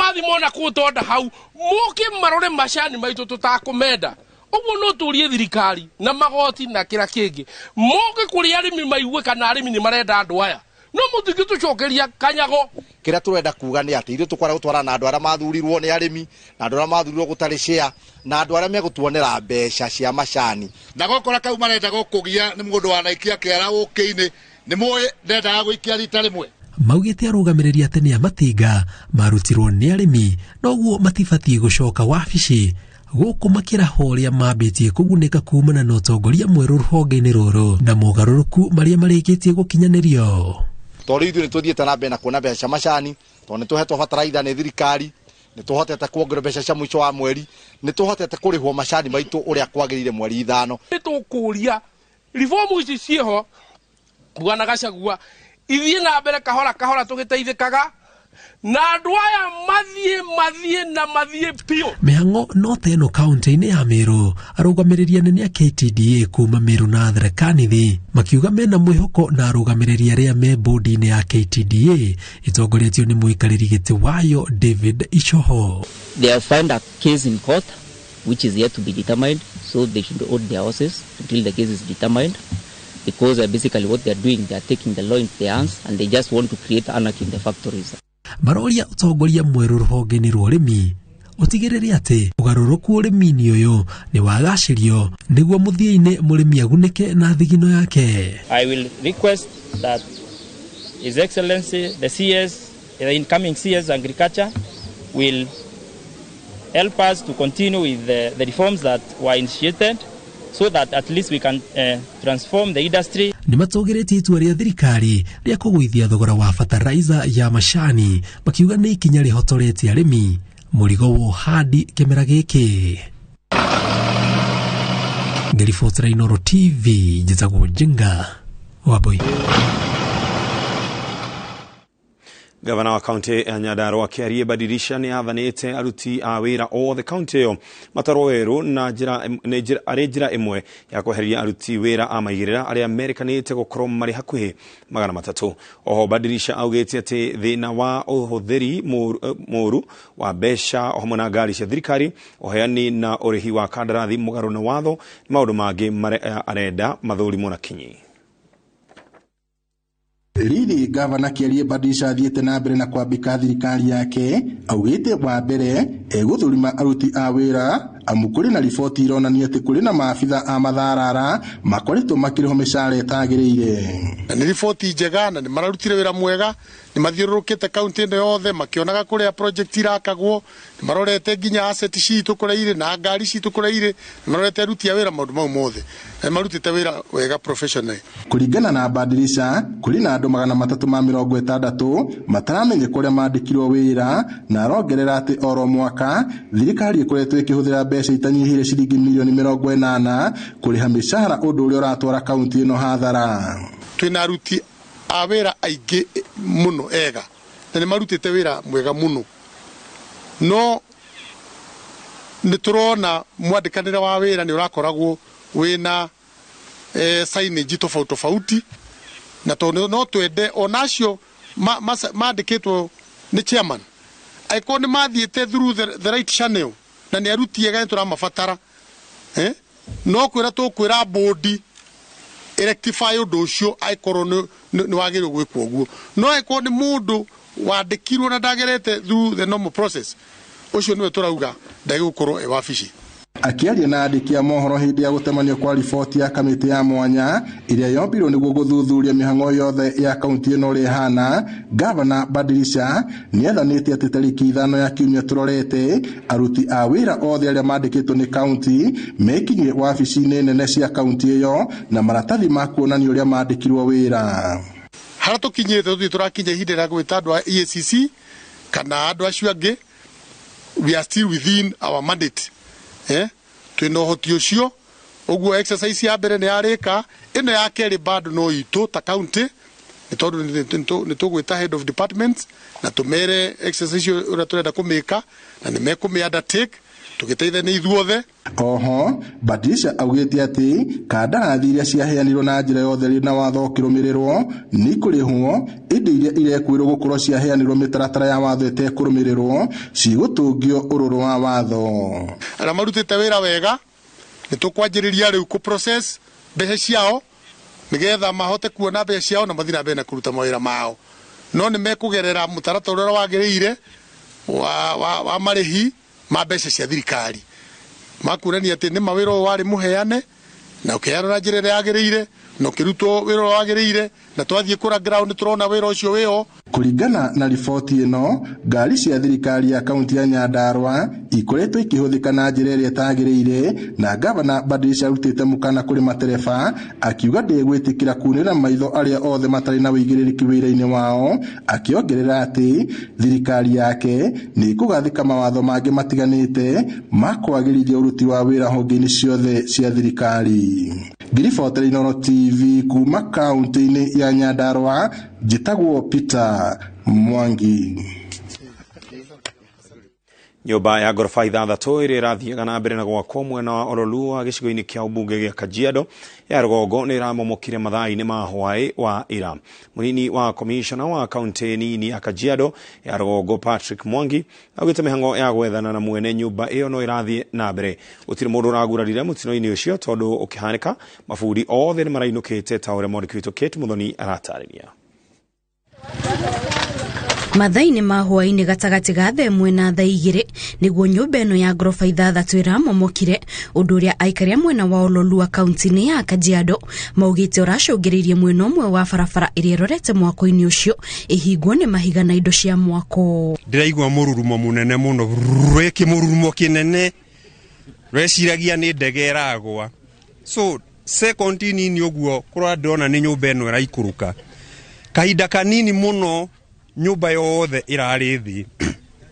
mathiĩ mona kũtonda hau mũke marore macani maitũ tũtakũmenda. Ũguo no tũrie thirikari na magoti na kĩra kĩngĩ mũke kũrĩ arĩmi maigue kana arĩmi nĩ marenda andũ aya. No mũtingĩ tũcokeria kanyago. Kĩrĩa tũrenda kuga nĩ atĩ ithuĩ tũkwara gũtwara na andũ arĩa mathurirwo nĩ arĩmi na andũ arĩa mathurirwo gũtarĩ share na andũ arĩa megũtuonera mbeca cia macani. Na gokora kau marenda gũkũgia nĩ mũndũ wanaikia kĩara ũkĩ-inĩ nĩ mũĩ ndendaga gũikia rita rĩmwe. Maugĩte arũgamĩrĩri tene ya Matinga marutirwo nĩ arĩmi noguo matibatiĩ gũcoka wabici gũkũ makĩraho ũrĩa mambĩtie kũgunĩka kumana na ũtongoria mwerũ rũhonge-inĩ rũrũ na mogarũrũku marĩa marĩkĩtie gũkinyanĩrio. Tondũ ithuĩ nĩ tũthiĩte na mbere na kuona mbeca cia macani, tondũ nĩ tũhetwo bataraitha nĩ thirikari, nĩ tũhotete kuongerera mbeca cia mũico wa mweri, nĩ tũhotete kũrĩhwo macani maitũ ũrĩa kwagĩrĩire mweri 5. Nĩ tũkũria reformu ici ciĩho Bwana Gachagua ithiĩ na mbere kahora kahora tũgĩteithĩkaga na andũ aya mathiĩ pio. Mĩhang'o no ta ĩno kaunti-inĩ ya Meru arũgamĩrĩri anene a KTDA kuma Meru na Tharaka Nithi makiuga mena mwĩhoko na arũgamĩrĩri arĩa me bodi-inĩ ya KTDA itongoretio nĩ mũikarĩri gĩtĩ wayo David Ichoho. They have filed a case in court which is yet to be determined, so they should hold their horses until the case is determined, because basically what they are doing, they are taking the law into their hands and they just want to create anarchy in the factories. Maroria ũtongoria mwerũ rũhonge-inĩ rwa ũrĩmi ũtigĩrĩre atĩ ũgarũrũku ũrĩmi-inĩ ũyũ nĩ wagacĩrio nĩguo mũthia-inĩ mũrĩmi agunĩke na thigino yake. I will request that His Excellency the CS, the incoming CS Agriculture will help us to continue with the reforms that were initiated so that at least we can transform the industry. Nĩ matũgĩrĩtie itua rĩa thirikari rĩa kũgũithia thogora wa fertilizer ya macani makiuga nĩ ikinya rĩhotoretie arĩmi mũrigo wa ũhandi kĩmera gĩkĩ. Ngeribotera iNooro TV njĩtagwo Njenga Wambui. Gavana wa kaunti ya Nyandarua Kiarie Badirisha ni athanite aruti a wira othe kaunti yo mataroweru na njira imwe ya kweheria aruti wira a maigirira aria Amerikanite gukorwo mari hakuhi 300. Oho Badirisha augite ati thina wa uhuthiri moru wa besha hamwe na ngari cia thirikari oheani na urihi wa kandarathi mugaru na watho ni maundu mangi arenda mathurimo na kinyi. Riri gavana Kiarie Badirisha athiete na mbere na kwambika thirikari yake augite wa mbere guthurima aruti a wira amukuri na riboti ironania ati kuri na maafitha a matharara makoretwo makiriho mishara etagirire. Ni riboti njega na ni mararutire wira mwega, ni mathiururukite kaunti ino yothe makionaga kuria project irakagwo, ni marorete nginya asset citu kureire na ngari citu kureire, ni marorete aruti a wira maundu mau mothe, ni marutite wira wega professional. Kuringana na Badirisha kuri na andu 360 mataramenye kuria mandikirwo wira na arongerera ati oro mwaka thirikari ikoretwo ikihuthira mbeca itanyihire ciringi milioni 80 kuriha mishahara undu uria uratwara kaunti ino hathara. Twina aruti a wira aingi muno ega na ni marutite wira mwega muno, no ni turona mwandikanire wa wira ni urakoragwo wina signage tofauti na tondu no twende onacio mandikitwo ni chairman aiko ni mathiete through the right channel na ni aruti ega turamabatara no kwira tukwira board rectify undu ucio aikorwo ni wagirwo gwikwo guo, no aiko ni mundu wandikirwo na ndagerete through the normal process ucio niwe turauga ndagigukorwo wabici. Akiaria na andiki a mohoro hindi ya gutemanio kwa riboti ya kamiti ya mwanya iria yombirwo niguo guthuthuria mihango yothe ya kaunti ino ri hana, gavana Badirisha ni athanite ati tariki 5 ya kiumia turorete aruti a wira othe aria mandikitwo ni kaunti mekinyie wabici-ini nene cia kaunti iyo na maratathi ma kuonania uria mandikirwo wira. Hara tukinyite turakinya ihinda rĩa gwĩta andũ a EACC kana andũ acio angĩ, we are still within our mandate. Twina uhoti ucio uguo exercise ya mbere ni yarika, ino ya keri bado no itu ta county ni tondu ni tugwita head of departments na tumere exercise ura turenda kumika na ni mekumi undertake tugiteithe ni ithuothe. Oho Badirisha augite ati kandarathi iria ciaheanirwo na njira yothe rina watho kirumirirwo ni kurihwo, indi iria irekwirwo gukorwo ciaheanirwo mitaratara ya watho itekurũmĩrĩrwo cigutungio ururu wa watho. Ara marutite wira wega ni tukwanjiriria riu ku process mbeca ciao nigetha mahote kuona mbeca ciao na mathina mbere na kuruta mawira mao, no ni mekugerera mutaratara uria wagiriire wa marihi ma mbeca cia thirikari makurania ati ni mawira wari muheane na ukiheana na njira iria yagiriire na ukirutwo wira wagiriire na twathie kura ground turona wira ucio wio. Kuringana na riboti ino, ngari cia thirikari ya kaunti ya Nyandarua ikoretwo ikihuthika na njira iria itagiriire na gavana Badirisha arutite mukana kuri matereba akiuga ndegwitikira kunira maitho aria othe matari na uigiririku wira-ini wao, akiongerera ati thirikari yake ni kugathika mawatho mangi matiganite ma kwagirithia uruti wa wira honge-ini ciothe cia thirikari. Ngiribotera iNooro TV kuma kaunti-ini ya Nyandarua, njitagwo Peter Mwangi. Nyumba ya gorofa 6 iria irathiaga na mbere na gwakwo mwena wa Ololua gicigo-ini kia ubunge gia Kajiado ya Rugongo ni iramomokire mathaa-ini ma hwai wa ira. Munini wa commissioner wa kaunti nini ya Kajiado ya Rugongo Patrick Mwangi augite mihango ya gwethana na mwene nyumba iyo no irathie na mbere. Utiri mundu uragurarire mutino-ini ucio tondu ukihanika mabudi othe ni marainukite ta uria mwandiki Kate Muthoni aratariria. Mathaa-ini ma hwaini gatagati ga thaa 1 na thaa 2 niguo nyumba ino ya gorofa 6 iramomokire, undu uria aikari mwena wa Ololua kaunti-ini ya Kajiado maugite uracungiririe mwena umwe wa barabara iria irorete mwako-ini ucio ihingwo ni mahiga na indo cia mwako. Ndiraigua mururumo munene muno, rweki mururumo kinene rweciragia ni ndege iragwa. So second nini uguo kurwa ndona ni nyumba ino iraikuruka kahinda kanini muno, nyumba yothe irari thi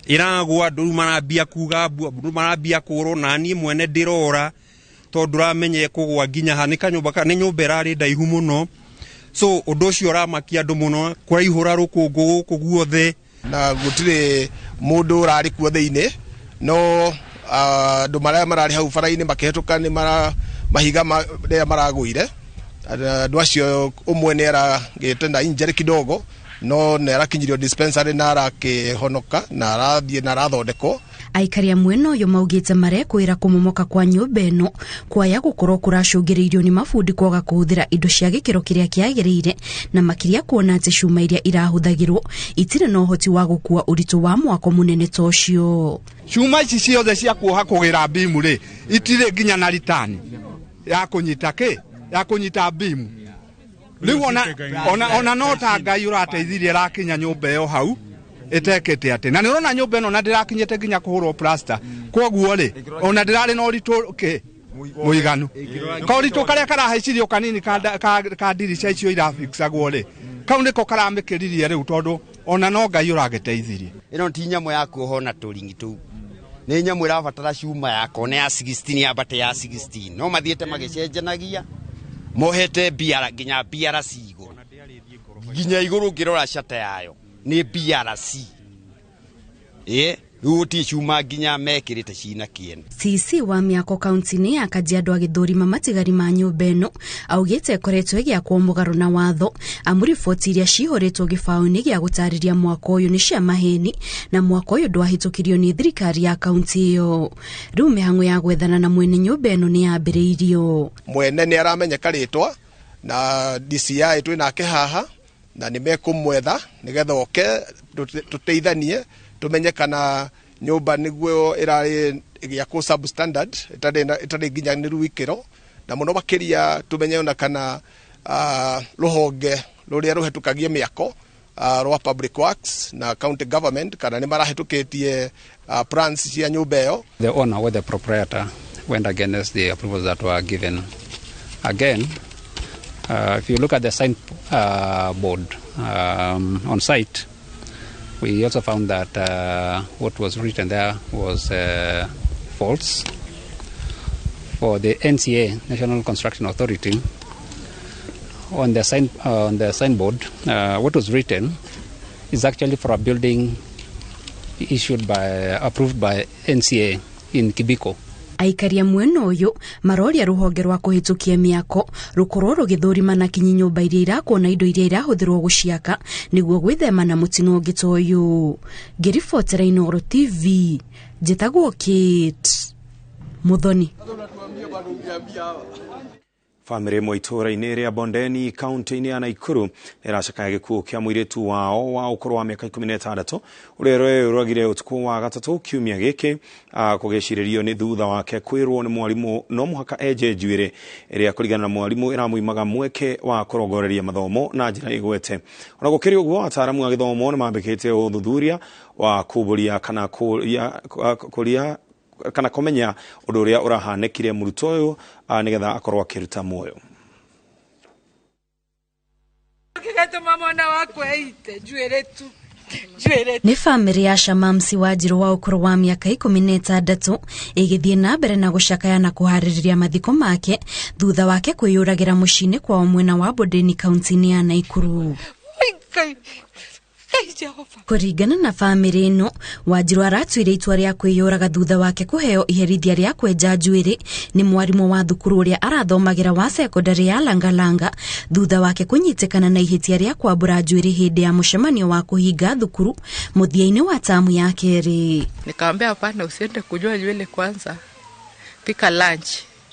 iragwa, andu marambia kuga, andu marambia kuro na ni mwene ndirora tondu ramenye kugwa nginya hanika nyumba ni nyumba irari ndaihu muno, so undu ucio uramakia andu muno kuraihura rukungu guothe na gutire mundu urari kuo thiini no andu maria marari hau bara-ini makihituka ni mahiga maria maraguire andu acio umwe ni aragite na injury kidogo no ne arakinyirio dispensary na arakihonoka na arathie na arathondekwo. Aikari amwe no yo maugite marekwira kumomoka kwa nyumba eno kwaya gukorwo kuracungiriirio ni mafundi kwaga kuhuthira indo cia gikiro kiria kiagirire na makiria kuona ati cuma iria irahuthagirwo itire no hoti wa gukua uritu wa mwako munene tocio. Cuma ici ciothe cia kuoha kugira bimu ri itire nginya na ritani ya kunyita ya kunyita bimu. Riu ona no ta Ngai urateithirie rakinya nyumba yo hau etekete ate na nirona nyumba eno na ndirakinyete nginya kuhurwo plaster koguo ri ona ndirari no ritu muiganu ko ritu karia karahaicirio kanini ka dirisha icio irafixagwo ri kau niko karamikiririe riu tondu ona no Ngai urageteithirie. Ino ti nyamo ya kuoha na turingi tu ni nyamo irabatara cuma yako ne ya 16 ya bate ya 16 no mathiete magicenjanagia mohete biara nginya biara cigo nginya iguru ngirora shata yayo ni BRC ruti cuma nginya mekirite cina kiene. CC wa miako kaunti-ini ya Kajiado agithurima matigari ma nyumba eno augite koretwo gia kuomugaro na watho amuriboti iria cihoretwo gibaũ-ini gia gutariria mwako uyu ni cia maheni na mwako uyu ndwahitukirio ni thirikari ya kaunti iyo. Riu mihango ya gwethana na mwene nyumba eno ni yambiriirio. Mwene ni aramenyeka ritwa na DCI twinake haha na nimekumwetha nigetha oke tuteithanie tumenye kana nyumba niguo irari ya ku substandard itari nginya ni ruikiro na muno makiria tumenye ona kana ruhonge ruria ruhetukagie miako rwa public works na county government kana ni marahetukitie plans cia nyumba yo. The owner or the proprietor went against the approvals that were given. Again, if you look at the sign board on site, we also found that what was written there was false. For the NCA, National Construction Authority, on the signboard, what was written is actually for a building approved by NCA in Kibiko. Aikari mweno uyu maroria ruhonge rwa kuhitukia miako rukorwo rugithurima na kinyi nyumba iria irakwo na indo iria irahuthirwo guciaka niguo gwithema na mutino ungito uyu. Ngiribotera iNooro TV njitagwo Kate Muthoni. Family imwe itura-ini ria Bondeni kaunti-ini ya Naikuru iracakaya gikuo kia muiritu wao wa ukuru wa miaka 16 uria uragire utuku wa gatatu kiumia giki kugiciririo ni thutha wake kwirwo ni mwarimu no muhaka eje njuire iria kurigana na mwarimu iramuimaga mweke wa kurongoreria mathomo na njira igwete. Ona gukiri uguo ataramu a githomo ni mambikite uthuthuria wa kuburia kana kuria kana komenya undu uria urahanekire muruto uyu nigetha akorwo akiruta moyo. Ni family ya Shamamsi Wanjiru wa ukuru wa miaka 16 igithie na mbere na gucakaya na kuhaririria mathiko make thutha wake kwiyuragira mucini kwa mwena wa Bondeni kaunti-ini ya Naikuru. Kuringana na family ino, Wanjiru aratuire itua ria kwiyuraga thutha wake kuheo iherithia ria kwenja njuiri ni mwarimu wa thukuru uria arathomagira wa secondary ya Langalanga thutha wake kunyitikana na ihitia ria kwambura njuiri hindi ya mucemanio wa kuhinga thukuru muthia-ini wa tamu ya keri. Nikamwambia hapana, usiende kujua nywele kwanza, pika lunch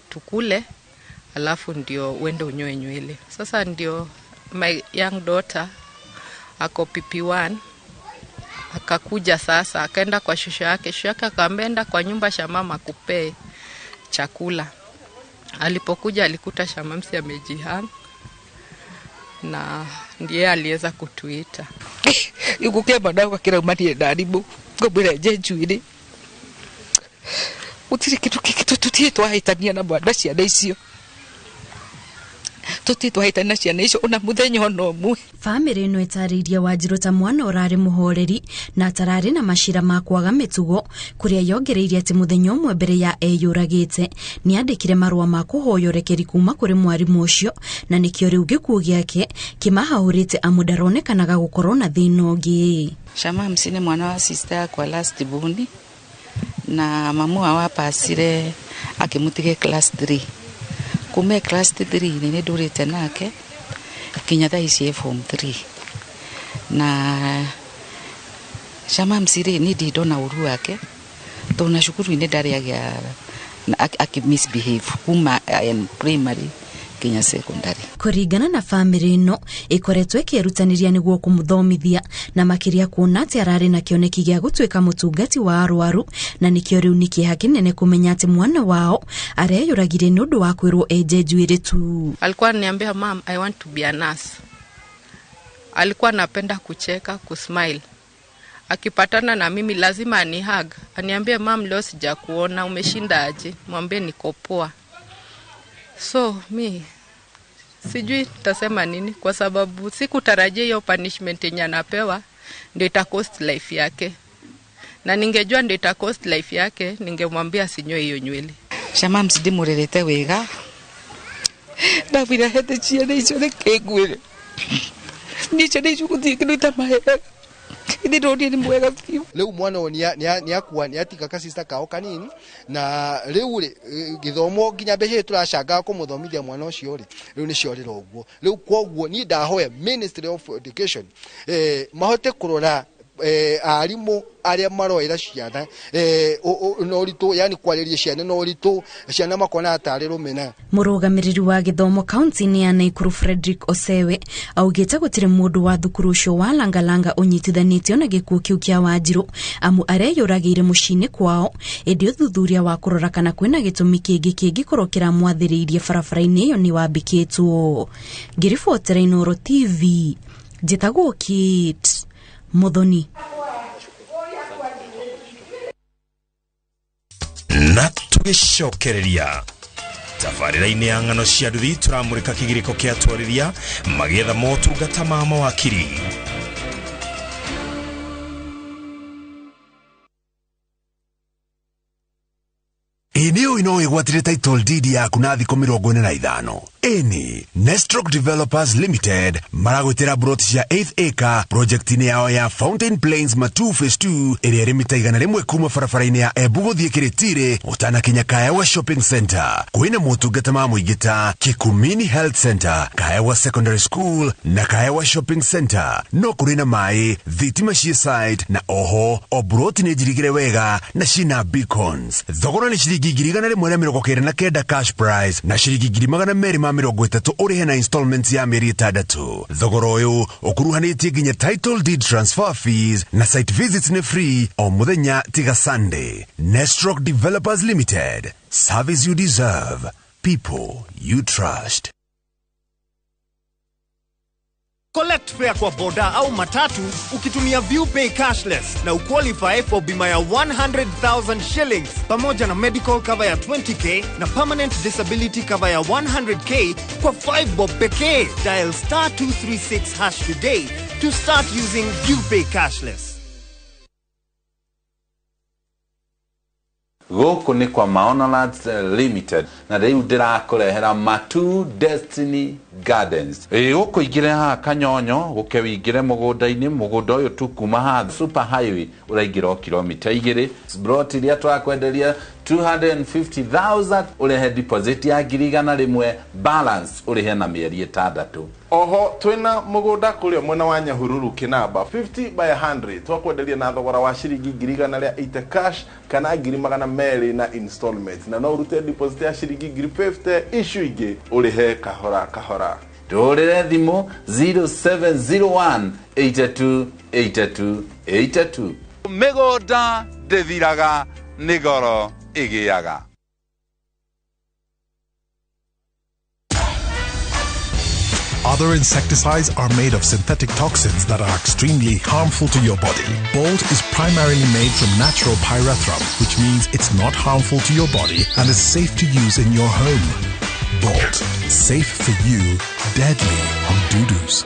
tukule alafu ndio uende unyoe nywele. Sasa ndio my young daughter ako PP1 akakuja sasa, akaenda kwa shusha yake. Shusha yake akaambenda kwa nyumba ya mama kupee chakula. Alipokuja alikuta Shamamsi amejihang na ndiye aliweza kutuita. Yuko kema dawa kila umati ndaribu ngobira njuiri. Utiri kitu tutie twahitania na bwana cia icio. tutitwahitana ciana icio ona muthenya ona umwe. Family no etariria Wanjiru ta mwana urari muhoreri na tarari na mashira ma kwaga mitugo kuria yongereirie ati muthenya umwe mbere ya eyuragite ni andikire marua ma kuhoyorekeri kuma kuri mwarimu ucio na nikio riu gikuo giake kimahahurite amudaronekanaga gukorwo na thina ungi. Shama msine mwana wa sister kwa last buni na mamu awapasire akimutige class 3 kume class 3 nene durite nake kinya thaisi form 3 na Shama msire ni dido na uru wake tunashukuru ine ndari ya akimisbehave kuma in primary kinya secondary. Kuringana na family no ikoretwe kirutaniria niguo kumuthomithia na makiria kuona ati arari na kioneki gia gutwika mutungati wa arwaru na nikio riu ni kiha kinene kumenya ati mwana wao areyuragire ni undu wa kwirwo ejejuire tu. Alikuwa ananiambia mom, I want to be a nurse. Alikuwa anapenda kucheka, kusmile. Akipatana na mimi lazima anihug. Aniambia mom, leo sijakuona, umeshinda aje? Mwambie niko poa. So mi sijui tasema nini kwa sababu sikutarajia hiyo punishment yenye anapewa ndio ita cost life yake. Na ningejua ndio ita cost life yake ningemwambia sinyoe hiyo nywele. Shama msidi murerete wega. Na vile hete chia na hicho na kegwele. Nicho na hicho kutikinuta mahera. Ndi rodi ni mwega fiu. Leo mwana ni akuwa ni atika ka sister kao kanini na leo githomo ginya behe turashanga ko muthomithia mwana ucio ri leo ni ciorira uguo leo kwoguo ni ndahoya Ministry of Education mahote kurora arimu aria maroira ciana no rito yani kwariria ciana no rito ciana makona atari rumena. Murugamiriri wa githomo county ni Naikuru Frederick Osewe augite gutire mundu wa thukuru ucio wa langalanga unyitithanitio na gikuo kiu kia Wanjiru amu areyuragire mucini kwao indi uthuthuria wa kurora kana kwina gitumi kingi korokera mwathiriirie barabara-ini iyo ni wambikitwo. Ngiribotera iNooro TV jitagwo Kit Muthoni. Na tugicokereria tabarĩra-inĩ ya ng'ano cia nduthi turamũrĩka kĩgirĩko kĩa atwarithia magĩetha motungata ma mawakiri. Eneo ino igwatire title deed yaku na thikũ 45. Eni Nestrock Developers Limited maragwitira broti cia 8th acre project-ini yao ya Fountain Plains Matu Phase 2 ĩrĩa ĩrĩ mita 100 kuma barabara-inĩ ya Embu gũthiĩ Kĩrĩtire ũtanakinya Kaewa Shopping Center. Kwĩna motungata ma mũingĩ ta Kikumini Health Center, Kaewa Secondary School na Kaewa Shopping Center. No kũrĩ na maĩ, thitima cia site na oho o broti nĩ njirigĩre wega na cina beacons. Thogora nĩ ciringi 129 cash price na ciringi 230 urihe na installments ya mĩeri 6. Thogora ũyũ ũkuruhanĩtie nginya title deed transfer fees na site visits ni free o muthenya tiga Sunday. Nestrock Developers Limited, service you deserve, people you trust. Collect fare kwa boda au matatu ukitumia ViewPay cashless na uqualify for bima ya 100,000 shillings pamoja na medical cover ya 20k na permanent disability cover ya 100k kwa 5 bob pekee. Dial *236# today to start using ViewPay cashless. Goko ni kwa Maonalands Limited na rĩu ndĩrakũrehera Matu Destiny Gardens. Goko igire ha Kanyonyo guke wingire mũgũnda-inĩ mũgũnda ũyũ tu kuma ha Super Highway ũraingĩra kilomita 2. Brot iria twakwenderia 250,000 urehe deposit ya 100,000 balance urehe na mĩeri 6. Oho twina mũgũnda kũrĩa mwena wa Nyahururu Kinamba 50 by 100 twakwenderia na thogora wa ciringi 180 cash kana 200 na installment na no urute deposit ya ciringi 50 issue ingĩ urehe kahora kahora. Tũrĩre thimũ 0701 82 82 82. Mĩgũnda ndĩthiraga nĩ goro ĩgĩaga. Other insecticides are made of synthetic toxins that are extremely harmful to your body. Bolt is primarily made from natural pyrethrum, which means it's not harmful to your body and is safe to use in your home. Bolt. Safe for you, deadly on doo-doos.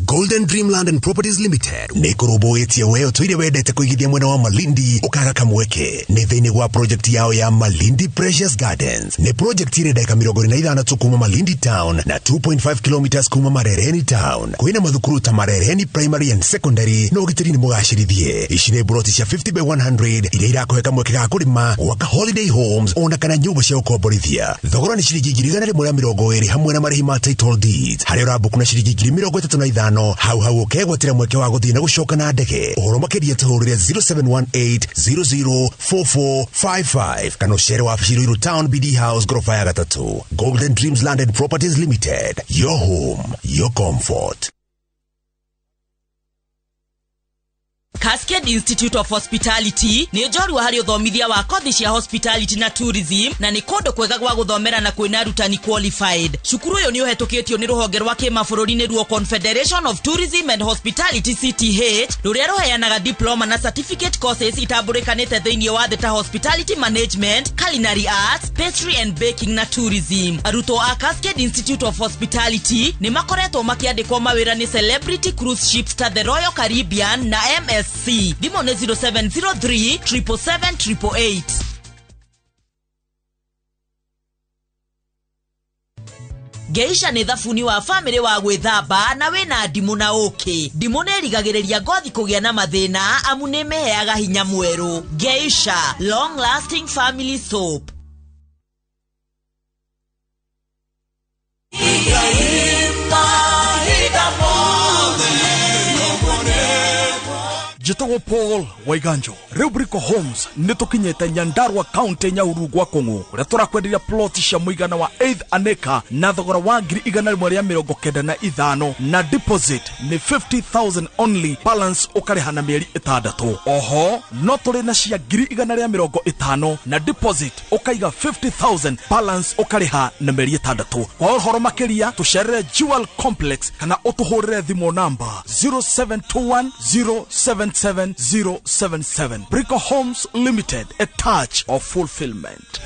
Golden Dreamland and Properties Limited nikoroboetie weo tuire wedete kuigithia mwena wa Malindi ukaga kamweke ni thini wa project yao ya Malindi Precious Gardens. Ni project ire dakika 25 kuma Malindi Town na 2.5 kilometers kuma Marereni Town. Kuina mathukuru ta Marereni Primary and Secondary no gitiri ni mugashirithie ishine broti cia 50 by 100 ire irakohe kamweke ga kurima waka holiday homes ona kana nyumba cia ukomborithia. Thogora ni ciringi 120 hamwe na marĩhi ma title deeds. Hari urabu kuna ciringi 35 hau ukegwatira mweke wa guthii na gucoka na ndege. Uhoro makiria tuhurire 0718004455 kana ucere wa Ruiru Town BD House gorofa ya 3. Golden Dreams Land and Properties Limited, your home, your comfort. Cascade Institute of Hospitality ni njori wa hari uthomithia wa kothi cia hospitality na tourism na ni kondo kwega gwa guthomera na kwina rutani qualified. Cukuru uyu ni uhetukitio ni ruhonge rwa kimabũrũri ni ruo Confederation of Tourism and Hospitality CTH ruria ruheanaga diploma na certificate courses itambulikanite thiini wa the hospitality management, culinary arts, pastry and baking na tourism. Arutwo a Cascade Institute of Hospitality ni makoretwo makiandikwo mawira ni Celebrity Cruise Ships ta the Royal Caribbean na MSC. Dimo ne 0703 777 Geisha ni thafuni wa family wa gwithamba na wina ndimu na uki. Ndimu ne rigagiriria ngothi kugia na mathina amu ne meheaga hinya mweru. Geisha, long lasting family soap. Jitago Paul Waiganjo Rubrico Homes nitukinyete Nyandarua County Nyahururu gwa Kongo kuria turakwenderia plot cia muigana wa 8 aneka na thogora wa 195 na deposit ni 50,000 only, balance ukarihana mieri 6. Oho no turi na cia 150 na deposit ukaiga 50,000, balance ukariha na mieri 6. Kwa uhoro makiria tucerere Jewel Complex kana utuhurire thimo namba 0721077077. Brico Homes Limited, a touch of fulfillment.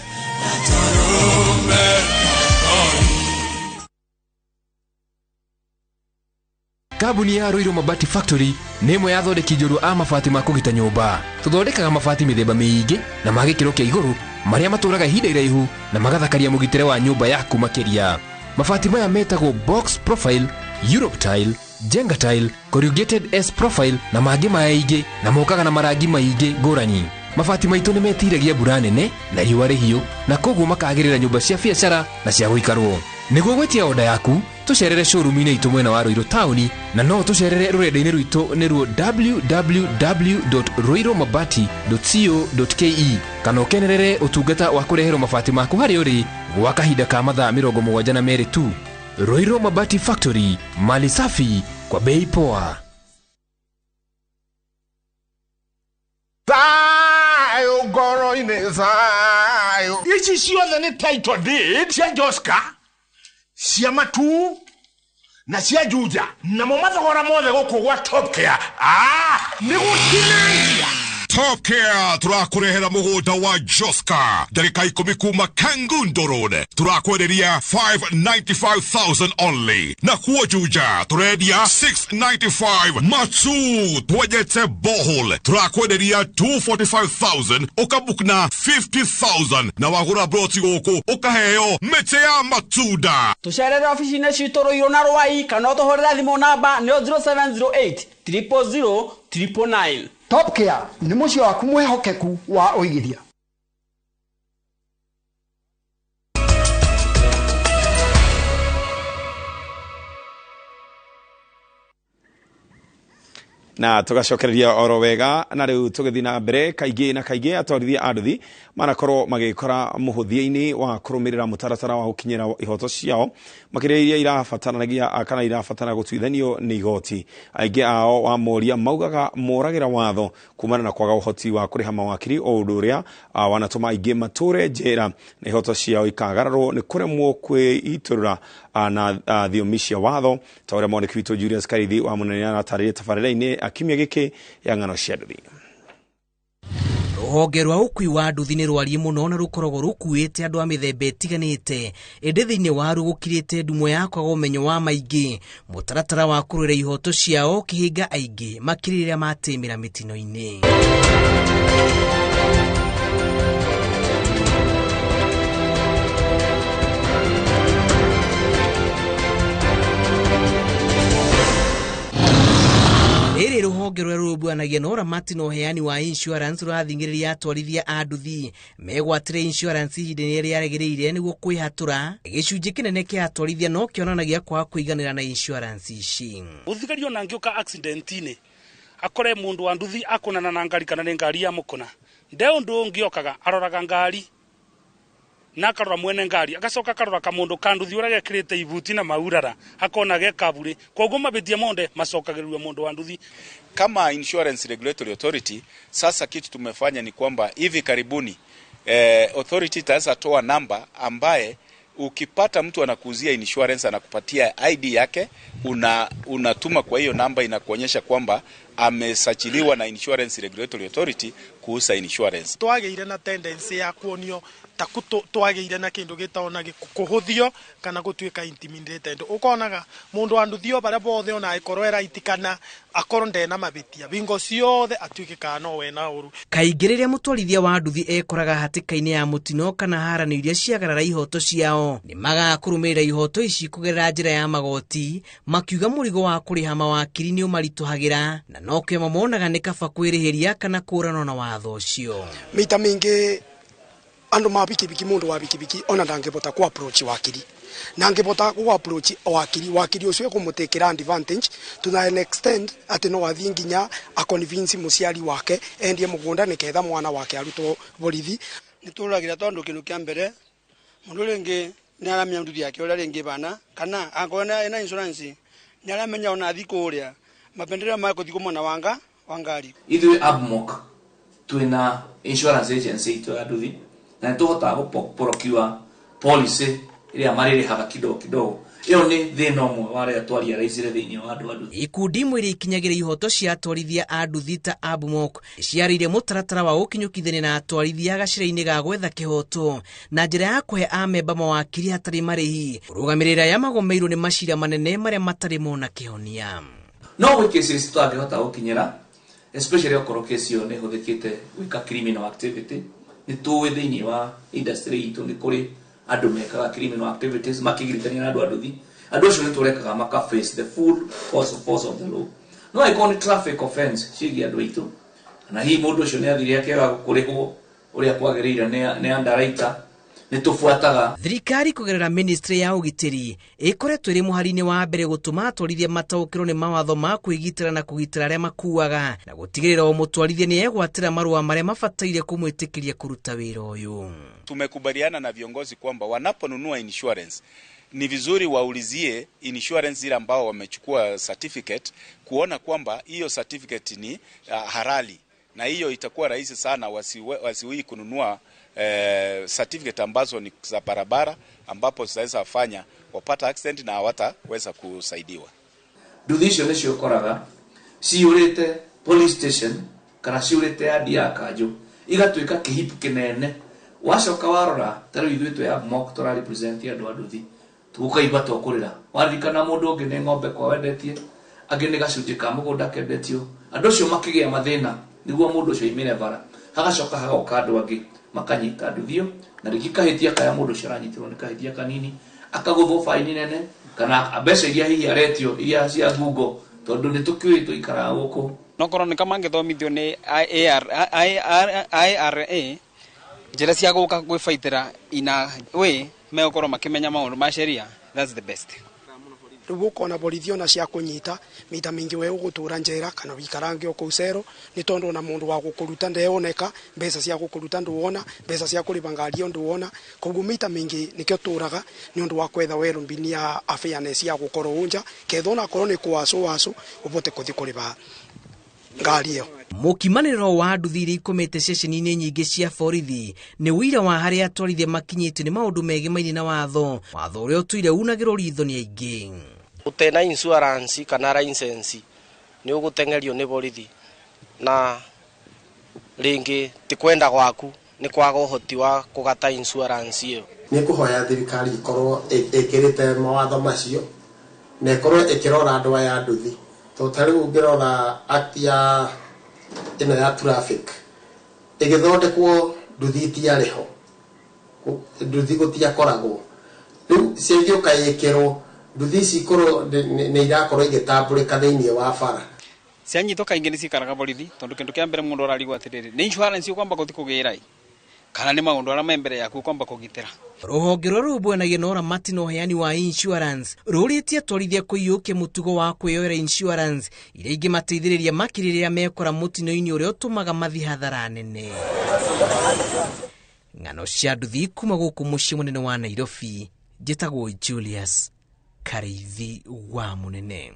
Kabuni ya Ruiru Mabati Factory ni imwe ya thondeki njũru a mabati ma kũgita nyũmba. Tũthondekaga mabati mĩthemba mĩingĩ na ma gĩkĩro kĩa igũrũ marĩa matũraga ihinda iraihu na magathakaria mũgitĩre wa nyũmba yaku makĩria. Mabati maya metagwo box profile, Europe tile, Jenga tile, corrugated S profile na mangĩ maingĩ na mokaga na marangi maingĩ ngũrani. Mabati maitũ nĩ metiragia mbura nene na riũa rĩhiũ na koguo makagĩrĩra nyũmba cia biacara na cia gũikarwo. Nĩguo gwetia order yaku tucerere showroom-inĩ itũ mwena wa Ruiru Town na no tucerere rũrenda-inĩ rwitũ nĩ ruo www.ruiromabati.co.ke kana ũkenerere ũtungata wa kũreherwo mabati maku harĩ ũrĩ gwa kahinda ka mathaa 72 tu. Ruiru Mabati Factory, mali safi kwa bei poa. Sayo goro ine sayo. Ichi ciothe ni title deed cia Joska, cia Matu na cia Juja na mo mathogora mothe gũkũ gwa Top Care. Nĩ gũtinangia Top Care turakurehera mugunda wa Joska ndagika 10 kuma Kangundo Road turakwenderia 595,000 only na kuo Juja turendia 695. Matu twejete bohol turakwenderia 245,000 ukabukna 50,000 na wagura broti gũkũ ukaheo mete ya matunda. Tucerere ofisi-inĩ citũ Ruiru na Rwai kana ũtũhũrĩre thimũ namba nĩ 0708 000 999. Top Care ni mucio waku mwehokeku wa uigithia. na tugacokereria oro wega na riu tugithina mbere kaingi na kaingi atwarithia anduthi marakorwo magikora muhuthia-ini wa kurumirira mutaratara wa gukinyira ihoto ciao makiriria irabataranagia kana irabatara gutuithanio ni igoti. Aingi ao wa moria maugaga moragira watho kumana na kwaga uhoti wa kuriha mawakiri o unduria wanatuma aingi mature njera na ihoto ciao ikagararwo ni kuremwo kwiiturura na thiomi cia watho ta uria moneki witu Julius Karithi wa munene na tarire tabarira-ini akimia giki ya ng'ano cia nduthi. Rũhonge rwa ũkui wa nduthi nĩ rwariĩ mũno na rũkoragwo rũkuĩte andũ a mĩthemba ĩtiganĩte. Ĩndĩ thĩinĩ wa rũgũkirĩte ndumo ya kwaga ũmenyo wa maingĩ, mũtaratara wa kũrũĩra ihoto ciao kĩhinga aingĩ makĩrĩrĩra matĩmĩra mĩtino-inĩ. Ĩrĩ rũhonge rũrĩa rũrũmbũyanagia na ũramati na ũheani wa insurance rũrathingĩrĩria atwarithia a nduthi megwatĩre insurance ihinda-inĩ rĩrĩa rĩagĩrĩire nĩguo kwĩhatũra. Gĩcunjĩ kĩnene kĩa atwarithia no kĩonanagia kwaga kũiganĩra na insurance ici. Mũthigari ona angĩũka accident-inĩ akore mũndũ wa nduthi akonana na ngari kana nĩ ngari ya mũkona, nde ũndũ ũngĩokaga aroraga ngari na akarora mwene ngari agacoka akarora kamundu ka nduthi ũrĩa gekĩrĩte ibuti na maurara akona gekabure, koguo mabetia monde macokagĩrĩrio mundu wa nduthi. Kama Insurance Regulatory Authority, sasa kitu tumefanya ni kwamba hivi karibuni authority itaweza toa namba ambaye ukipata mtu anakuuzia insurance anakupatia ID yake, unatuma kwa hiyo namba, inakuonyesha kwamba amesajiliwa na Insurance Regulatory Authority kuuza insurance. Twageire na tendency ya kuonio twageire na kindu gitaona kuhuthio kana gutuika intimidated. Ukonaga mundu anduthio bara bothe ona aikorwo eraitikana akorwo ndena mabitia bingo ciothe atuike kana we na uru. Kaingĩ rĩrĩa mũtwarithia wa nduthi ekoraga hatĩka-inĩ ya mũtino kana haranio iria ciagarara ihoto ciao, nĩ magakũrũmĩrĩra ihoto ici kũgerera njĩra ya magoti, makiuga mũrigo wa kũrĩha mawakiri nĩ ũmaritũhagĩra na no kĩo mamonaga nĩ kaba kwĩrĩhĩria kana kũranwo na watho ũcio. Mita mingi andu ma bikibiki mundu wa bikibiki ona ndangĩbota ku approach wakiri na ngĩbota ku approach wakiri ucio kumutekera advantage to an extent ati no wathii nginya a convince muciari wake endie mugunda niketha mwana wake arutwo borithi. Nituragira tondu kindu kia mbere mundu ringi ni aramenya nduthi yake uria ringi bana kana angona ena insurance ni aramenya ona thiko uria mapendeleo mako thiko mwana wa ngari. Ithuĩ Abmok twina insurance agency itu ya nduthi na tuhota gũporokiwa policy iria marĩrĩhaga kidogo. Iyo ni thĩna ũmwe wa arĩa twaria raicire thĩinĩ wa andũ a nduthi. Ikundi imwe iria ikinyagĩra ihoto cia atwarithia a nduthi ta Abmok ciarĩire mũtaratara wa ũkinyũkithania na atwarithia gacĩra-inĩ ga gwetha kĩhoto na njĩra ya kũhe amemba mawakiri hatarĩ marĩhi, kũrũgamĩrĩra ya magomeirwo nĩ macira manene marĩa matarĩ mona kĩhonia. No gwĩ cases tutangĩhota gũkinyĩra, especially okorwo case ĩyo nĩ ĩhũthĩkĩte gwĩka criminal activity. Nĩ tuwe thĩinĩ wa industry itũ nĩ kũrĩ andũ mekaga criminal activities makĩgiritania na andũ a nduthi. Andũ acio nĩ tũrekaga maka face the full force of the law. No ĩkorwo nĩ traffic offense ciĩgiĩ andũ aitũ, na hihi mũndũ ũcio nĩ athire akĩaga kũrĩhwo ũrĩa kwagĩrĩire nĩ underwriter, nĩ tũbuataga. Thirikari kũgerera ministry ya ũgitĩri ĩkoretwo ĩrĩ mũhari-inĩ wa mbere gũtũma atwarithia mataũkĩrwo nĩ mawatho ma kwĩgitĩra na kũgitĩra arĩa makuaga na gũtigĩrĩra o mũtwarithia nĩ egwatĩra marũa marĩa mabataire kũmwĩtĩkĩria kũruta wĩra ũyũ. Tumekubaliana na viongozi kwamba wanaponunua insurance ni vizuri waulizie insurance zile ambao wamechukua certificate kuona kwamba hiyo certificate ni halali, na hiyo itakuwa rahisi sana wasiwi kununua certificate ambazo ni za barabara ambapo zitaweza fanya wapata accident na hawataweza kusaidiwa. Nduthi icio nĩcio ũkoraga ciũrĩte police station kana ciũrĩte andi ya kanjũ igatuĩka kĩhipu kĩnene. Wacoka warora tarĩu ithuĩ twĩ Abmok tũra represent andũ a nduthi tũkaigua tũkũrĩra, waririkana mũndũ ũngĩ nĩ ng'ombe kwa wendetie, angĩ nĩ gacunjĩ ka mũgũnda kendetio, andũ acio makĩgĩa mathĩna nĩguo mũndũ ũcio aimĩre bara, hagacoka hagoka andũ angĩ makanyita nduthio na rĩngĩ kahĩtia kaya mũndũ ũcio aranyitirwo nĩ kahĩtia kanini akagũthwo faini nene kana mbeca iria hihi aretio iria cia ngungo tondũ nĩ tũkĩũĩ tũikaraga gũkũ. No korwo nĩ kama ngĩthomithio nĩ IRA njĩra cia gũka gwĩbaitĩra ina we megũkorwo makĩmenya maũndũ ma sheria, that's the best. Rubuko na borithi ona cia kunyita mita mingi we ugutura njera kana wikarange o kucero ni tondu na mundu wa gukuruta ndeoneka mbeca cia gukuruta nduona mbeca cia kuriba ngari nduona koguo mita mingi nikyo turaga ni undu wa kwetha weru mbini ya afairness ya gukorwo unja kethona korwo ni kwaso ubote kuthi kuriba ngari iyo. Mũkimanĩro wa nduthi iria ikomete ceceni-inĩ nyingĩ cia borithi nĩ wĩira wa harĩa atwarithia makinyĩtio nĩ maũndũ megemainie na watho ũrĩa ũtũire unagĩrwo ritho nĩ aingĩ. Utena insurance kana license ni uguteng'erio ni borithi na ringi ti kwenda gwaku ni kwaga uhoti wa kugata insurance iyo ni kuhoya thirikari ikorwo ikirite mawatho macio na ikorwo ikirora andu aya nduthi to tari ungirora act ya ino ya traffic igithondekwo nduthi tiariho nduthi gutiakoragwo riu cenjio kayikirwo nduthi cikorwo ni irakorwo igitambulika thiini wa bara cianyito kaingi ni cikaraga borithi tondu kindu kia mbere mundu ararigwa atiriri ni insurance yo kwamba guthi kugira kana ni maundu ara membere yaku kwamba kugitira ruhonge ruru bwenagia na uramati na uheani wa insurance ruritie twarithia kuiyukia mutugo wa kwioera insurance iria ingimateithiriria makiriria mekora mutino-ini uria utumaga mathi hathara nene. Ng'ano cia nduthi kuma guku mucii munene wa Nairobi, njitagwo Julius Kareithi wa Munene.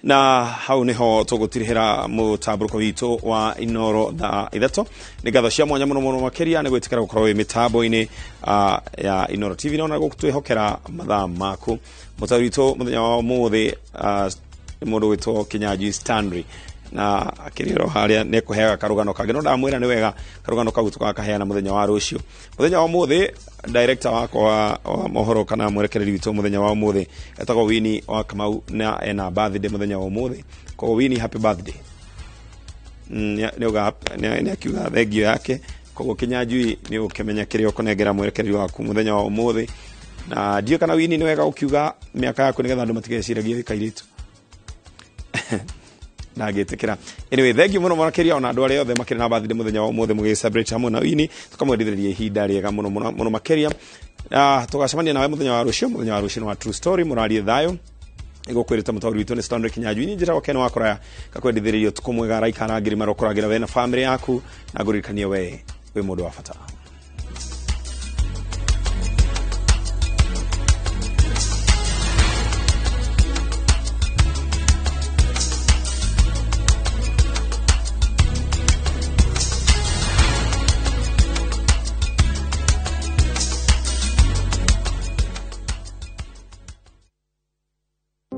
Na hau niho tugutirihira mutamburuko witu wa iNooro Thaa Ithatu ni gatho cia mwanya muno makiria ni gwitikira gukorwo mitambo-ini ya iNooro TV na gutwihokera mathaa maku mutamburuko witu muthenya wa umuthi mundu witwo Kinyaji Stanley na akiriro haria ne kuheaga karugano kage no ndamwira ni wega karugano kagu tukakaheana muthenya wa rucio muthenya wa umuthi director wako wa mohoro kana mwerekereri witu muthenya wa umuthi etagwo Wini wa Kamau na ena birthday muthenya wa umuthi ko Wini happy birthday ni akiuga thegio yake ko Kinyaji ni ukimenya kirio kunengera mwerekereri waku muthenya wa umuthi na dio kana Wini ni wega ukiuga miaka yako nigetha andu matigeciragie kairitu na getekera anyway thank you muno makiria ona andu aria othe makiri na birthday muthenya wa umuthi mugi celebrate hamwe na Wini tukamwendithiriria ihinda riega muno makiria tugacemania nawe muthenya wa rucio no wa true story murarie thayo igukwirita mutawari witu ni Stanley Kinyaji ni njira wakeno wakoraya kakwendithiririo tukumwega raikara ngiri marokoragira we na family yaku na guririkania we mundu wa bata.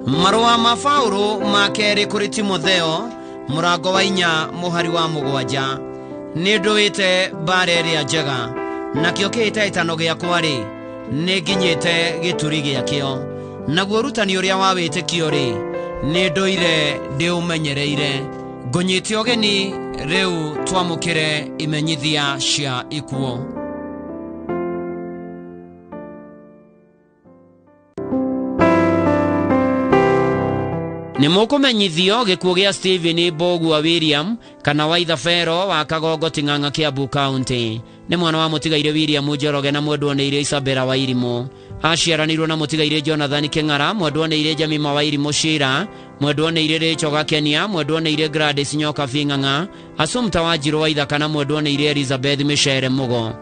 Marua ma Paulo makeri kuri Timotheo murango wa 4 muhari wa 7 ni nduite bareri ya njega nakio kiite itano giakwa ri ni nginyite gituri giakio naguo rutani uria wa witikio ri ni nduire ndi umenyereire ngunyite ogeni riu twamukire imenyithia cia ikuo. Ni mukumenyithio gikuo gia Stephen Bogu wa William kana Waitha Fero wa Kagongo Ting'ang'a Kiambu County ni mwana wa mutigaire William Njoroge na mwendwoneire Isabella wa Irimo aciaranirwo na mutigaire Jonathan Keng'ara mwendwoneire Jamima wa Irimo Shira mwendwoneire Rachel Kenya mwendwoneire Gladys Nyoka Fing'ang'a Asumta wa Njiro Waitha kana mwendwoneire Elizabeth Mishere Mugo